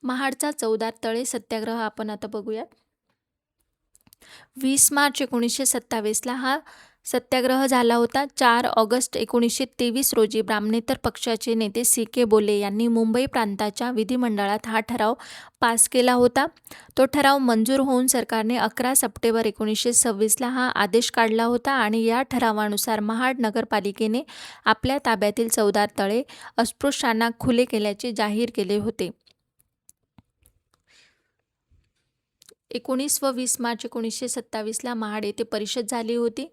महाडचा चौदार तळे सत्याग्रह आपण आता बघूयात. 20 मार्च 1927ला हा सत्याग्रह झाला होता. 4 ऑगस्ट 1923 रोजी ब्राह्मणेतर पक्षाचे नेते सी.के. बोले यांनी मुंबई प्रांताच्या विधिमंडळात हा ठराव पास केला होता. तो ठराव मंजूर होऊन सरकारने 11 सप्टेंबर 1926ला हा आदेश काढला होता आणि या ठरावानुसार महाड नगरपालिकेने आपल्या ताब्यातील चौदार तळे अस्पृश्यांना खुले केल्याचे जाहीर केले होते. 19 व 20 मार्च 1927ला महाड येथे परिषद झाली होती.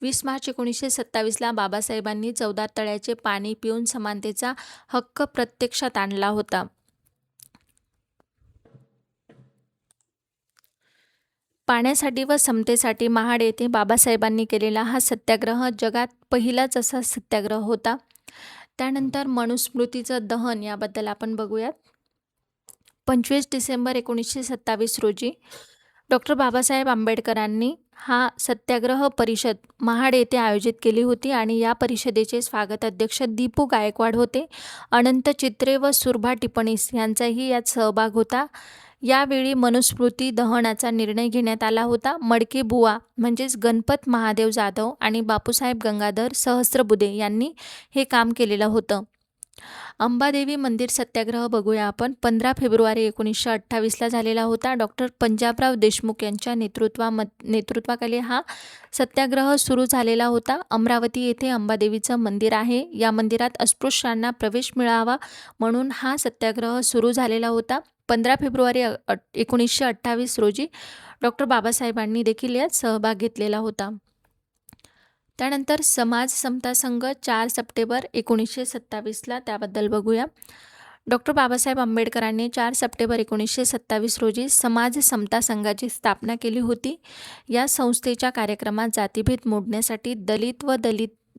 20 मार्च 1927ला बाबासाहेबांनी चौदार तळ्याचे पाणी पिऊन समानतेचा हक्क प्रत्यक्षात आणला होता. पाण्यासाठी व समतेसाठी महाड येथे बाबासाहेबांनी केलेला हा सत्याग्रह जगात पहिलाच असा सत्याग्रह होता. त्यानंतर मनुस्मृतीचं दहन याबद्दल आपण बघूयात. 25 डिसेंबर 1927 रोजी डॉक्टर बाबासाहेब आंबेडकरांनी हा सत्याग्रह परिषद महाड येथे आयोजित केली होती आणि या परिषदेचे स्वागत अध्यक्ष दीपू गायकवाड होते. अनंत चित्रे व सुरभा टिपणीस यांचाही यात सहभाग होता. यावेळी मनुस्मृती दहनाचा निर्णय घेण्यात आला होता. मडके बुवा म्हणजेच गणपत महादेव जाधव आणि बापूसाहेब गंगाधर सहस्त्रबुद्धे यांनी हे काम केलेलं होतं. अंबादेवी मंदिर सत्याग्रह बघूया आपण. 15 फेब्रुवारी 1928ला झालेला होता. डॉक्टर पंजाबराव देशमुख यांच्या नेतृत्वाखाली हा सत्याग्रह सुरू झालेला होता. अमरावती येथे अंबादेवीचं मंदिर आहे. या मंदिरात अस्पृश्यांना प्रवेश मिळावा म्हणून हा सत्याग्रह सुरू झालेला होता. 15 फेब्रुवारी 1928 रोजी डॉक्टर बाबासाहेबांनी देखील यात सहभाग घेतलेला होता. त्यानंतर समाज समता संघ 4 सप्टेंबर 1927ला त्याबद्दल बघूया. डॉक्टर बाबासाहेब आंबेडकरांनी 4 सप्टेंबर 1927 रोजी समाज समता संघाची स्थापना केली होती. या संस्थेच्या कार्यक्रमात जातीभेद मोडण्यासाठी दलित व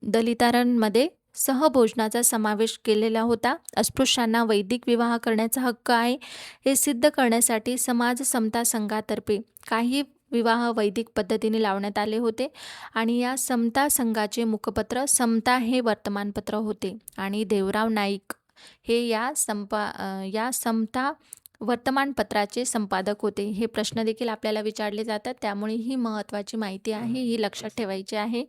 दलितांमध्ये सहभोजनाचा समावेश केलेला होता. अस्पृश्यांना वैदिक विवाह करण्याचा हक्क आहे हे सिद्ध करण्यासाठी समाज समता संघातर्फे काही विवाह वैदिक पद्धतीने लावण्यात आले होते आणि या समता संघाचे मुखपत्र समता हे वर्तमानपत्र होते आणि देवराव नाईक हे या समता वर्तमानपत्राचे संपादक होते. हे प्रश्न देखील आपल्याला विचारले जातात, त्यामुळे ही महत्त्वाची माहिती आहे, ही लक्षात ठेवायची आहे.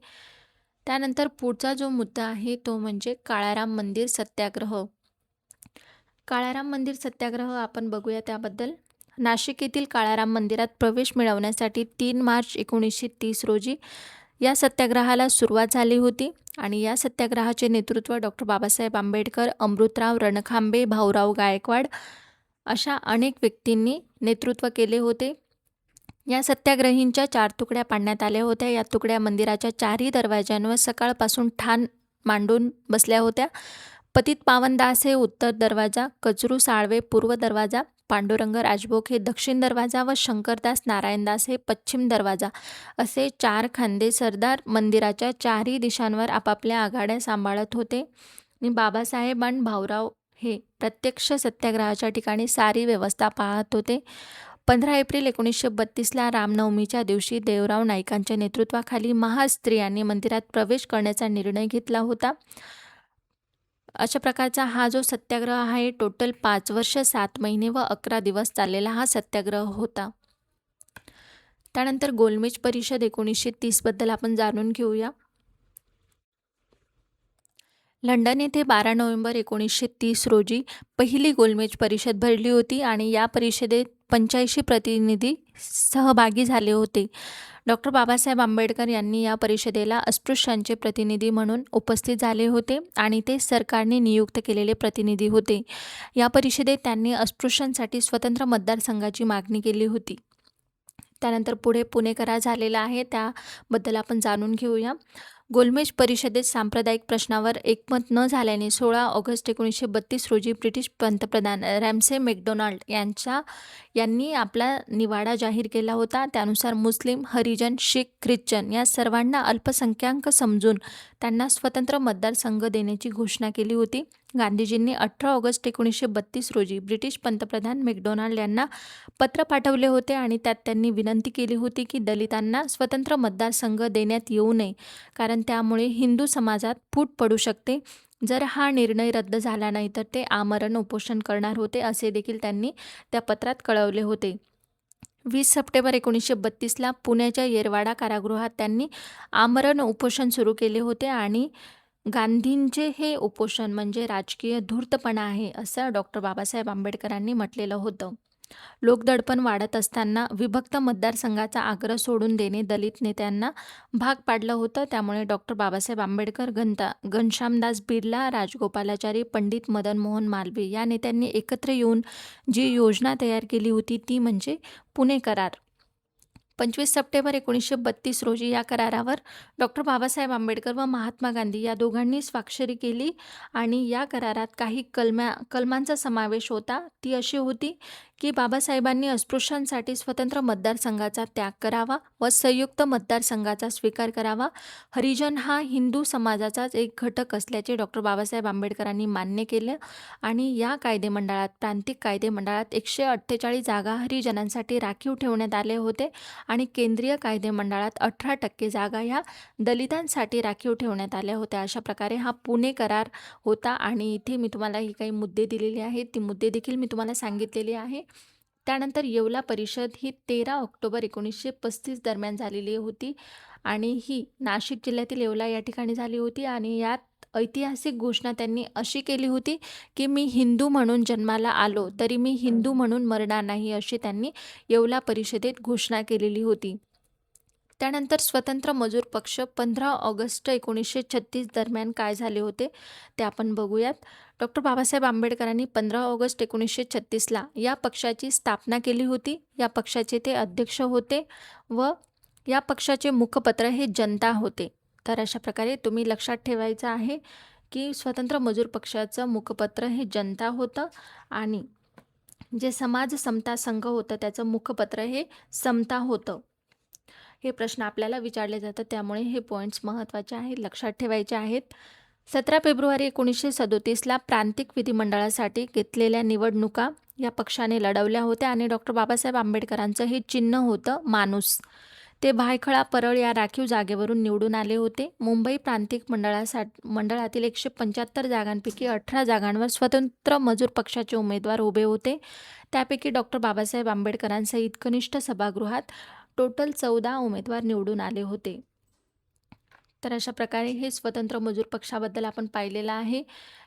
त्यानंतर पुढचा जो मुद्दा आहे तो म्हणजे काळाराम मंदिर सत्याग्रह. काळाराम मंदिर सत्याग्रह आपण बघूया त्याबद्दल. नाशिक येथील काळाराम मंदिरात प्रवेश मिळवण्यासाठी 3 मार्च 1930 रोजी या सत्याग्रहाला सुरुवात झाली होती आणि या सत्याग्रहाचे नेतृत्व डॉक्टर बाबासाहेब आंबेडकर, अमृतराव रणखांबे, भाऊराव गायकवाड अशा अनेक व्यक्तींनी नेतृत्व केले होते. या सत्याग्रहींच्या 4 तुकड्या पाडण्यात आल्या होत्या. या तुकड्या मंदिराच्या 4ही दरवाज्यांवर सकाळपासून ठाण मांडून बसल्या होत्या. पतित पावनदास हे उत्तर दरवाजा, कचरू साळवे पूर्व दरवाजा, पांडुरंग राजभोग हे दक्षिण दरवाजा व शंकरदास नारायणदास हे पश्चिम दरवाजा असे 4 खांदे सरदार मंदिराच्या चारही दिशांवर आपापल्या आघाड्या सांभाळत होते आणि बाबासाहेब आणि भाऊराव हे प्रत्यक्ष सत्याग्रहाच्या ठिकाणी सारी व्यवस्था पाहत होते. 15 एप्रिल 1932ला रामनवमीच्या दिवशी देवराव नाईकांच्या नेतृत्वाखाली महास्त्रियांनी मंदिरात प्रवेश करण्याचा निर्णय घेतला होता. अशा प्रकारचा हा जो सत्याग्रह आहे टोटल 5 वर्ष 7 महिने व 11 दिवस चाललेला हा सत्याग्रह होता. त्यानंतर गोलमेज परिषद 1930 बद्दल आपण जाणून घेऊया. लंडन येथे 12 नोव्हेंबर 1930 रोजी पहिली गोलमेज परिषद भरली होती आणि या परिषदेत 85 प्रतिनिधी सहभागी झाले होते. डॉक्टर बाबासाहेब आंबेडकर यांनी या परिषदेला अस्पृश्यांचे प्रतिनिधी म्हणून उपस्थित झाले होते आणि ते सरकारने नियुक्त केलेले प्रतिनिधी होते. या परिषदेत त्यांनी अस्पृश्यांसाठी स्वतंत्र मतदारसंघाची मागणी केली होती. त्यानंतर पुढे पुणे करार झालेला आहे, त्याबद्दल आपण जाणून घेऊया. गोलमेज परिषदेत सांप्रदायिक प्रश्नावर एकमत न झाल्याने 16 ऑगस्ट 1932 रोजी ब्रिटिश पंतप्रधान रॅमसे मॅकडोनाल्ड यांनी आपला निवाडा जाहीर केला होता. त्यानुसार मुस्लिम, हरिजन, शीख, ख्रिश्चन या सर्वांना अल्पसंख्याक समजून त्यांना स्वतंत्र मतदारसंघ देण्याची घोषणा केली होती. गांधीजींनी 18 ऑगस्ट 1932 रोजी ब्रिटिश पंतप्रधान मॅकडोनाल्ड यांना पत्र पाठवले होते आणि त्यात त्यांनी विनंती केली होती की दलितांना स्वतंत्र मतदारसंघ देण्यात येऊ नये, कारण त्यामुळे हिंदू समाजात फूट पडू शकते. जर हा निर्णय रद्द झाला नाही तर ते आमरण उपोषण करणार होते, असे देखील त्यांनी त्या पत्रात कळवले होते. 20 सप्टेंबर 1932ला पुण्याच्या येरवाडा कारागृहात त्यांनी आमरण उपोषण सुरू केले होते आणि गांधींचे हे उपोषण म्हणजे राजकीय धूर्तपणा आहे, असं डॉक्टर बाबासाहेब आंबेडकरांनी म्हटलेलं होतं. लोकदडपण वाढत असताना विभक्त मतदारसंघाचा आग्रह सोडून देणे दलित नेत्यांना भाग पाडलं होतं. त्यामुळे डॉक्टर बाबासाहेब आंबेडकर, घनश्यामदास बिर्ला, राजगोपालाचारी, पंडित मदन मोहन मालवीय या नेत्यांनी एकत्र येऊन जी योजना तयार केली होती ती म्हणजे पुणे करार. 25 सप्टेंबर 1932 रोजी या करारावर डॉक्टर बाबासाहेब आंबेडकर व महात्मा गांधी या दोघांनी स्वाक्षरी केली आणि या करारात काही कलमांचा समावेश होता. ती अशी होती की बाबासाहेबांनी अस्पृश्यांसाठी स्वतंत्र मतदारसंघाचा त्याग करावा व संयुक्त मतदारसंघाचा स्वीकार करावा. हरिजन हा हिंदू समाजाचाच एक घटक असल्याचे डॉक्टर बाबासाहेब आंबेडकरांनी मान्य केले आणि या कायदेमंडळात, प्रांतिक कायदेमंडळात 148 जागा हरिजनांसाठी राखीव ठेवण्यात आले होते आणि केंद्रीय कायदेमंडळात 18% जागा ह्या दलितांसाठी राखीव ठेवण्यात आल्या होत्या. अशा प्रकारे हा पुणे करार होता आणि इथे मी तुम्हाला ही काही मुद्दे दिलेले आहेत, ती मुद्दे देखील मी तुम्हाला सांगितलेली आहे. त्यानंतर येवला परिषद ही 13 ऑक्टोबर 1935 दरम्यान झालेली होती आणि ही नाशिक जिल्ह्यातील येवला या ठिकाणी झाली होती आणि यात ऐतिहासिक घोषणा त्यांनी अशी केली होती की मी हिंदू म्हणून जन्माला आलो तरी मी हिंदू म्हणून मरणार नाही, अशी त्यांनी येवला परिषदेत घोषणा केलेली होती. त्यानंतर स्वतंत्र मजूर पक्ष 15 ऑगस्ट 1936 दरम्यान काय झाले होते ते आपण बघूयात. डॉक्टर बाबासाहेब आंबेडकरांनी 15 ऑगस्ट 1936ला या पक्षाची स्थापना केली होती. या पक्षाचे ते अध्यक्ष होते व या पक्षाचे मुखपत्र हे जनता होते. तर अशा प्रकारे तुम्ही लक्षात ठेवायचं आहे की स्वतंत्र मजूर पक्षाचं मुखपत्र हे जनता होतं आणि जे समाज समता संघ होतं त्याचं मुखपत्र हे समता होतं. हे प्रश्न आपल्याला विचारले जातात, त्यामुळे हे पॉईंट्स महत्त्वाचे आहेत, लक्षात ठेवायचे आहेत. 17 फेब्रुवारी 1937ला प्रांतिक विधिमंडळासाठी घेतलेल्या निवडणुका या पक्षाने लढवल्या होत्या आणि डॉक्टर बाबासाहेब आंबेडकरांचं हे चिन्ह होतं माणूस. ते भायखळा परळ या राखीव जागेवरून निवडून आले होते. मुंबई प्रांतिक मंडळातील 175 जागांपैकी 18 जागांवर स्वतंत्र मजूर पक्षाचे उमेदवार उभे होते. त्यापैकी डॉक्टर बाबासाहेब आंबेडकरांसहित कनिष्ठ सभागृहात टोटल 14 उमेदवार निवडून आले होते. तर अशा प्रकारे हे स्वतंत्र मजूर पक्षाबद्दल आपण पाहिलेलं आहे.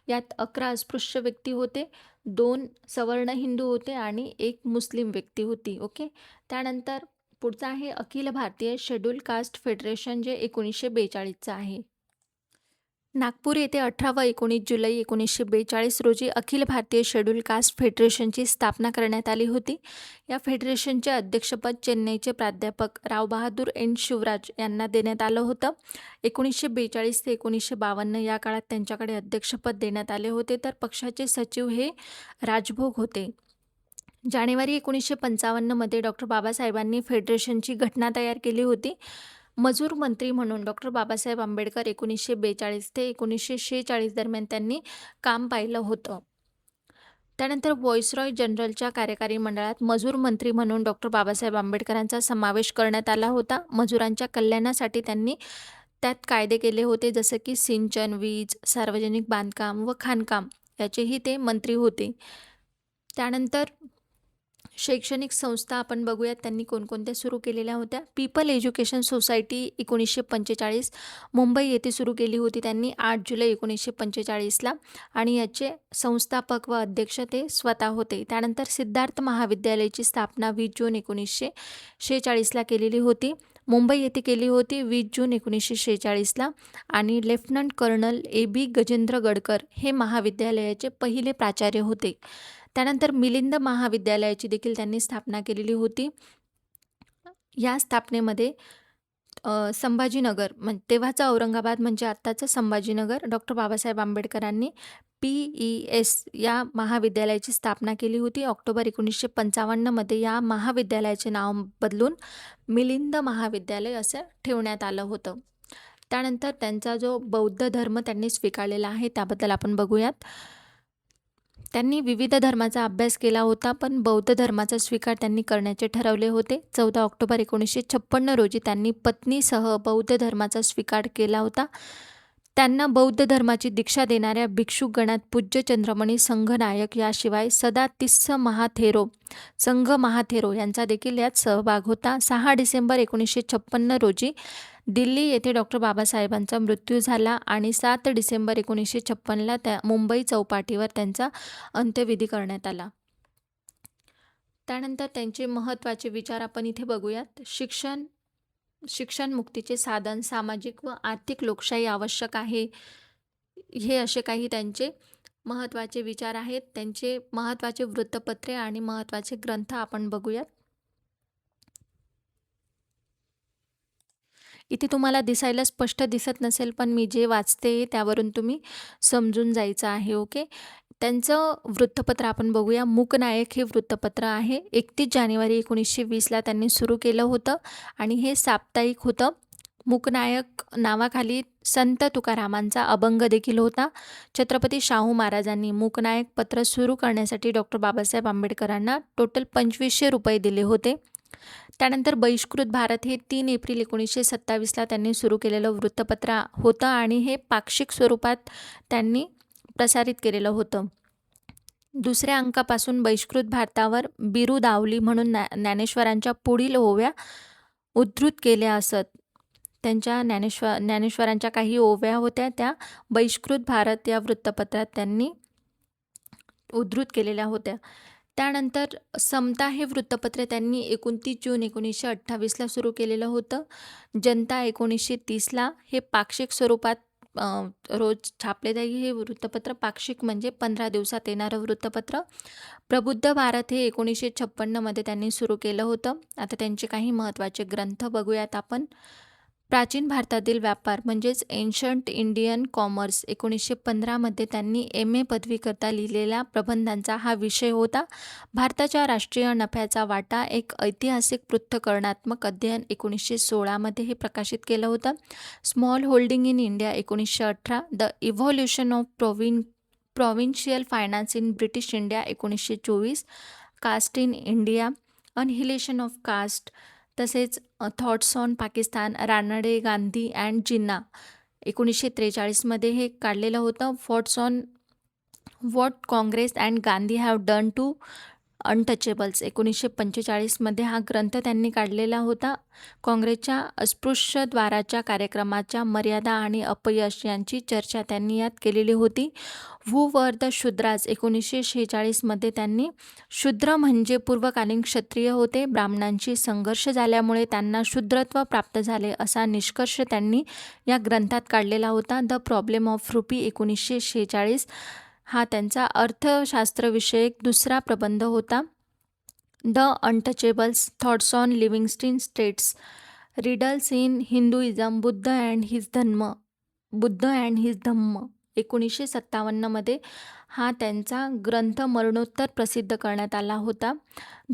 यात 11 अस्पृश्य व्यक्ती होते, 2 सवर्ण हिंदू होते आणि 1 मुस्लिम व्यक्ती होती. ओके. त्यानंतर पुढचं आहे Akhil Bharatiya schedule caste federation, जे 1942चं आहे. नागपूर येथे 18 व 19 जुलै 1942 रोजी अखिल भारतीय शेड्यूल कास्ट फेडरेशनची स्थापना करण्यात आली होती. या फेडरेशनचे अध्यक्षपद चेन्नईचे प्राध्यापक रावबहादूर एन शिवराज यांना देण्यात आलं होतं. 1942 ते 1952 या काळात त्यांच्याकडे अध्यक्षपद देण्यात आले होते, तर पक्षाचे सचिव हे राजभोग होते. जानेवारी 1955 डॉक्टर बाबासाहेबांनी फेडरेशनची घटना तयार केली होती. मजूर मंत्री म्हणून डॉक्टर बाबासाहेब आंबेडकर 1942 ते 1946 दरम्यान त्यांनी काम पाहिलं होतं. त्यानंतर व्हॉइसरॉय जनरलच्या कार्यकारी मंडळात मजूर मंत्री म्हणून डॉक्टर बाबासाहेब आंबेडकरांचा समावेश करण्यात आला होता. मजुरांच्या कल्याणासाठी त्यांनी त्यात कायदे केले होते, जसं की सिंचन, वीज, सार्वजनिक बांधकाम व खाणकाम याचेही ते मंत्री होते. त्यानंतर शैक्षणिक संस्था आपण बघूयात त्यांनी कोणकोणत्या सुरू केलेल्या होत्या. पीपल एज्युकेशन सोसायटी 1945 मुंबई येथे सुरू केली होती त्यांनी 8 जुलै 1945ला आणि याचे संस्थापक व अध्यक्ष ते स्वतः होते. त्यानंतर सिद्धार्थ महाविद्यालयाची स्थापना 20 जून 1946ला केलेली होती. मुंबई येथे केली होती 20 जून 1946ला आणि lieutenant colonel A.B. Gajendra Gadkar हे महाविद्यालयाचे पहिले प्राचार्य होते. त्यानंतर मिलिंद महाविद्यालयाची देखील त्यांनी स्थापना केलेली होती. या स्थापनेमध्ये संभाजीनगर तेव्हाचा औरंगाबाद म्हणजे आत्ताचं संभाजीनगर डॉक्टर बाबासाहेब आंबेडकरांनी PES या महाविद्यालयाची स्थापना केली होती. ऑक्टोबर 1955 या महाविद्यालयाचे नाव बदलून मिलिंद महाविद्यालय असं ठेवण्यात आलं होतं. त्यानंतर त्यांचा जो बौद्ध धर्म त्यांनी स्वीकारलेला आहे त्याबद्दल आपण बघूयात. त्यांनी विविध धर्माचा अभ्यास केला होता, पण बौद्ध धर्माचा स्वीकार त्यांनी करण्याचे ठरवले होते. 14 ऑक्टोबर 1956 रोजी त्यांनी पत्नीसह बौद्ध धर्माचा स्वीकार केला होता. त्यांना बौद्ध धर्माची दीक्षा देणाऱ्या भिक्षुक गणात पूज्य चंद्रमणी संघनायक याशिवाय सदातिस्स संघ महाथेरो यांचा देखील यात सहभाग होता. 6 डिसेंबर 1956 रोजी दिल्ली येथे डॉक्टर बाबासाहेबांचा मृत्यू झाला आणि 7 डिसेंबर 1956ला त्या मुंबई चौपाटीवर त्यांचा अंत्यविधी करण्यात आला. त्यानंतर त्यांचे महत्त्वाचे विचार आपण इथे बघूयात. शिक्षण मुक्तीचे साधन, सामाजिक व आर्थिक लोकशाही आवश्यक आहे, हे असे काही त्यांचे महत्त्वाचे विचार आहेत. त्यांचे महत्त्वाचे वृत्तपत्रे आणि महत्त्वाचे ग्रंथ आपण बघूयात. इथे तुम्हाला दिसायला स्पष्ट दिसत नसेल, पण मी जे वाचते त्यावरून तुम्ही समजून जायचं आहे. ओके. त्यांचं वृत्तपत्र आपण बघूया. मूकनायक हे वृत्तपत्र आहे. 31 जानेवारी 1920ला त्यांनी सुरू केलं होतं आणि हे साप्ताहिक होतं. मूकनायक नावाखाली संत तुकारामांचा अभंग देखील होता. छत्रपती शाहू महाराजांनी मूकनायक पत्र सुरू करण्यासाठी डॉक्टर बाबासाहेब आंबेडकरांना टोटल 2500 रुपये दिले होते. त्यानंतर बहिष्कृत भारत हे 3 एप्रिल 1927ला त्यांनी सुरू केलेलं वृत्तपत्र होतं आणि हे पाक्षिक स्वरूपात त्यांनी प्रसारित केलेलं होतं. दुसऱ्या अंकापासून बहिष्कृत भारतावर बिरुदावली म्हणून ज्ञानेश्वरांच्या पुढील ओव्या उद्धृत केल्या असत. त्यांच्या ज्ञानेश्वरांच्या काही ओव्या होत्या, त्या बहिष्कृत भारत या वृत्तपत्रात त्यांनी उद्धृत केलेल्या होत्या. त्यानंतर समता हे वृत्तपत्र त्यांनी 29 जून 1928ला सुरू केलेलं होतं. जनता 1930ला हे पाक्षिक स्वरूपात रोज छापले जाईल. हे वृत्तपत्र पाक्षिक म्हणजे 15 दिवसात येणारं वृत्तपत्र. प्रबुद्ध भारत हे 1956मध्ये त्यांनी सुरू केलं होतं. आता त्यांचे काही महत्त्वाचे ग्रंथ बघूयात आपण. प्राचीन भारतातील व्यापार म्हणजेच एन्शंट इंडियन कॉमर्स 1915मध्ये त्यांनी MA पदवीकरता लिहिलेल्या प्रबंधांचा हा विषय होता. भारताच्या राष्ट्रीय नफ्याचा वाटा एक ऐतिहासिक पृथक्करणात्मक अध्ययन 1916मध्ये हे प्रकाशित केलं होतं. Small holding in India 1918, the evolution of provincial finance in British India 1924, caste in India, annihilation of caste, तसेच thoughts on Pakistan, Ranade, Gandhi and Jinnah 1943मध्ये हे काढलेलं होतं. Thoughts on what Congress and Gandhi have done to untouchables 1945मध्ये हा ग्रंथ त्यांनी काढलेला होता. काँग्रेसच्या अस्पृश्यद्वाराच्या कार्यक्रमाच्या मर्यादा आणि अपयश यांची चर्चा त्यांनी यात केलेली होती. हू वर द शूद्राज 1946मध्ये त्यांनी शूद्र म्हणजे पूर्वकालीन क्षत्रिय होते. ब्राह्मणांशी संघर्ष झाल्यामुळे त्यांना शूद्रत्व प्राप्त झाले असा निष्कर्ष त्यांनी या ग्रंथात काढलेला होता. द प्रॉब्लेम ऑफ रुपी 1946 हा त्यांचा अर्थशास्त्रविषयक दुसरा प्रबंध होता. The untouchables thoughts on linguistic states riddles in Hinduism Buddha and his Dhamma 1957मध्ये हा त्यांचा ग्रंथ मरणोत्तर प्रसिद्ध करण्यात आला होता.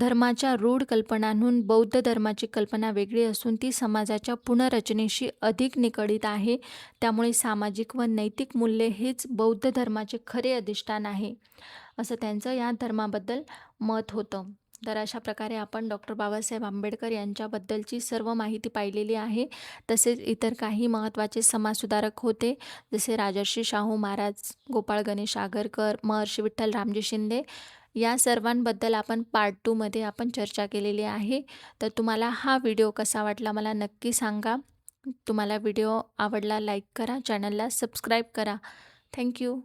धर्माच्या रूढ कल्पनांहून बौद्ध धर्माची कल्पना वेगळी असून ती समाजाच्या पुनर्रचनेशी अधिक निगडीत आहे. त्यामुळे सामाजिक व नैतिक मूल्ये हेच बौद्ध धर्माचे खरे अधिष्ठान आहे, असं त्यांचं या धर्माबद्दल मत होतं. तर अशा प्रकारे आपण डॉक्टर बाबासाहेब आंबेडकर यांच्याबद्दलची सर्व माहिती पाहिलेली आहे. तसेच इतर काही महत्त्वाचे समाजसुधारक होते, जसे राजर्षी शाहू महाराज, गोपाळ गणेश आगरकर, महर्षी विठ्ठल रामजी शिंदे. या सर्वांबद्दल आपण पार्ट 2मध्ये आपण चर्चा केलेली आहे. तर तुम्हाला हा व्हिडिओ कसा वाटला मला नक्की सांगा. तुम्हाला व्हिडिओ आवडला लाईक करा, चॅनलला सबस्क्राईब करा. थँक्यू.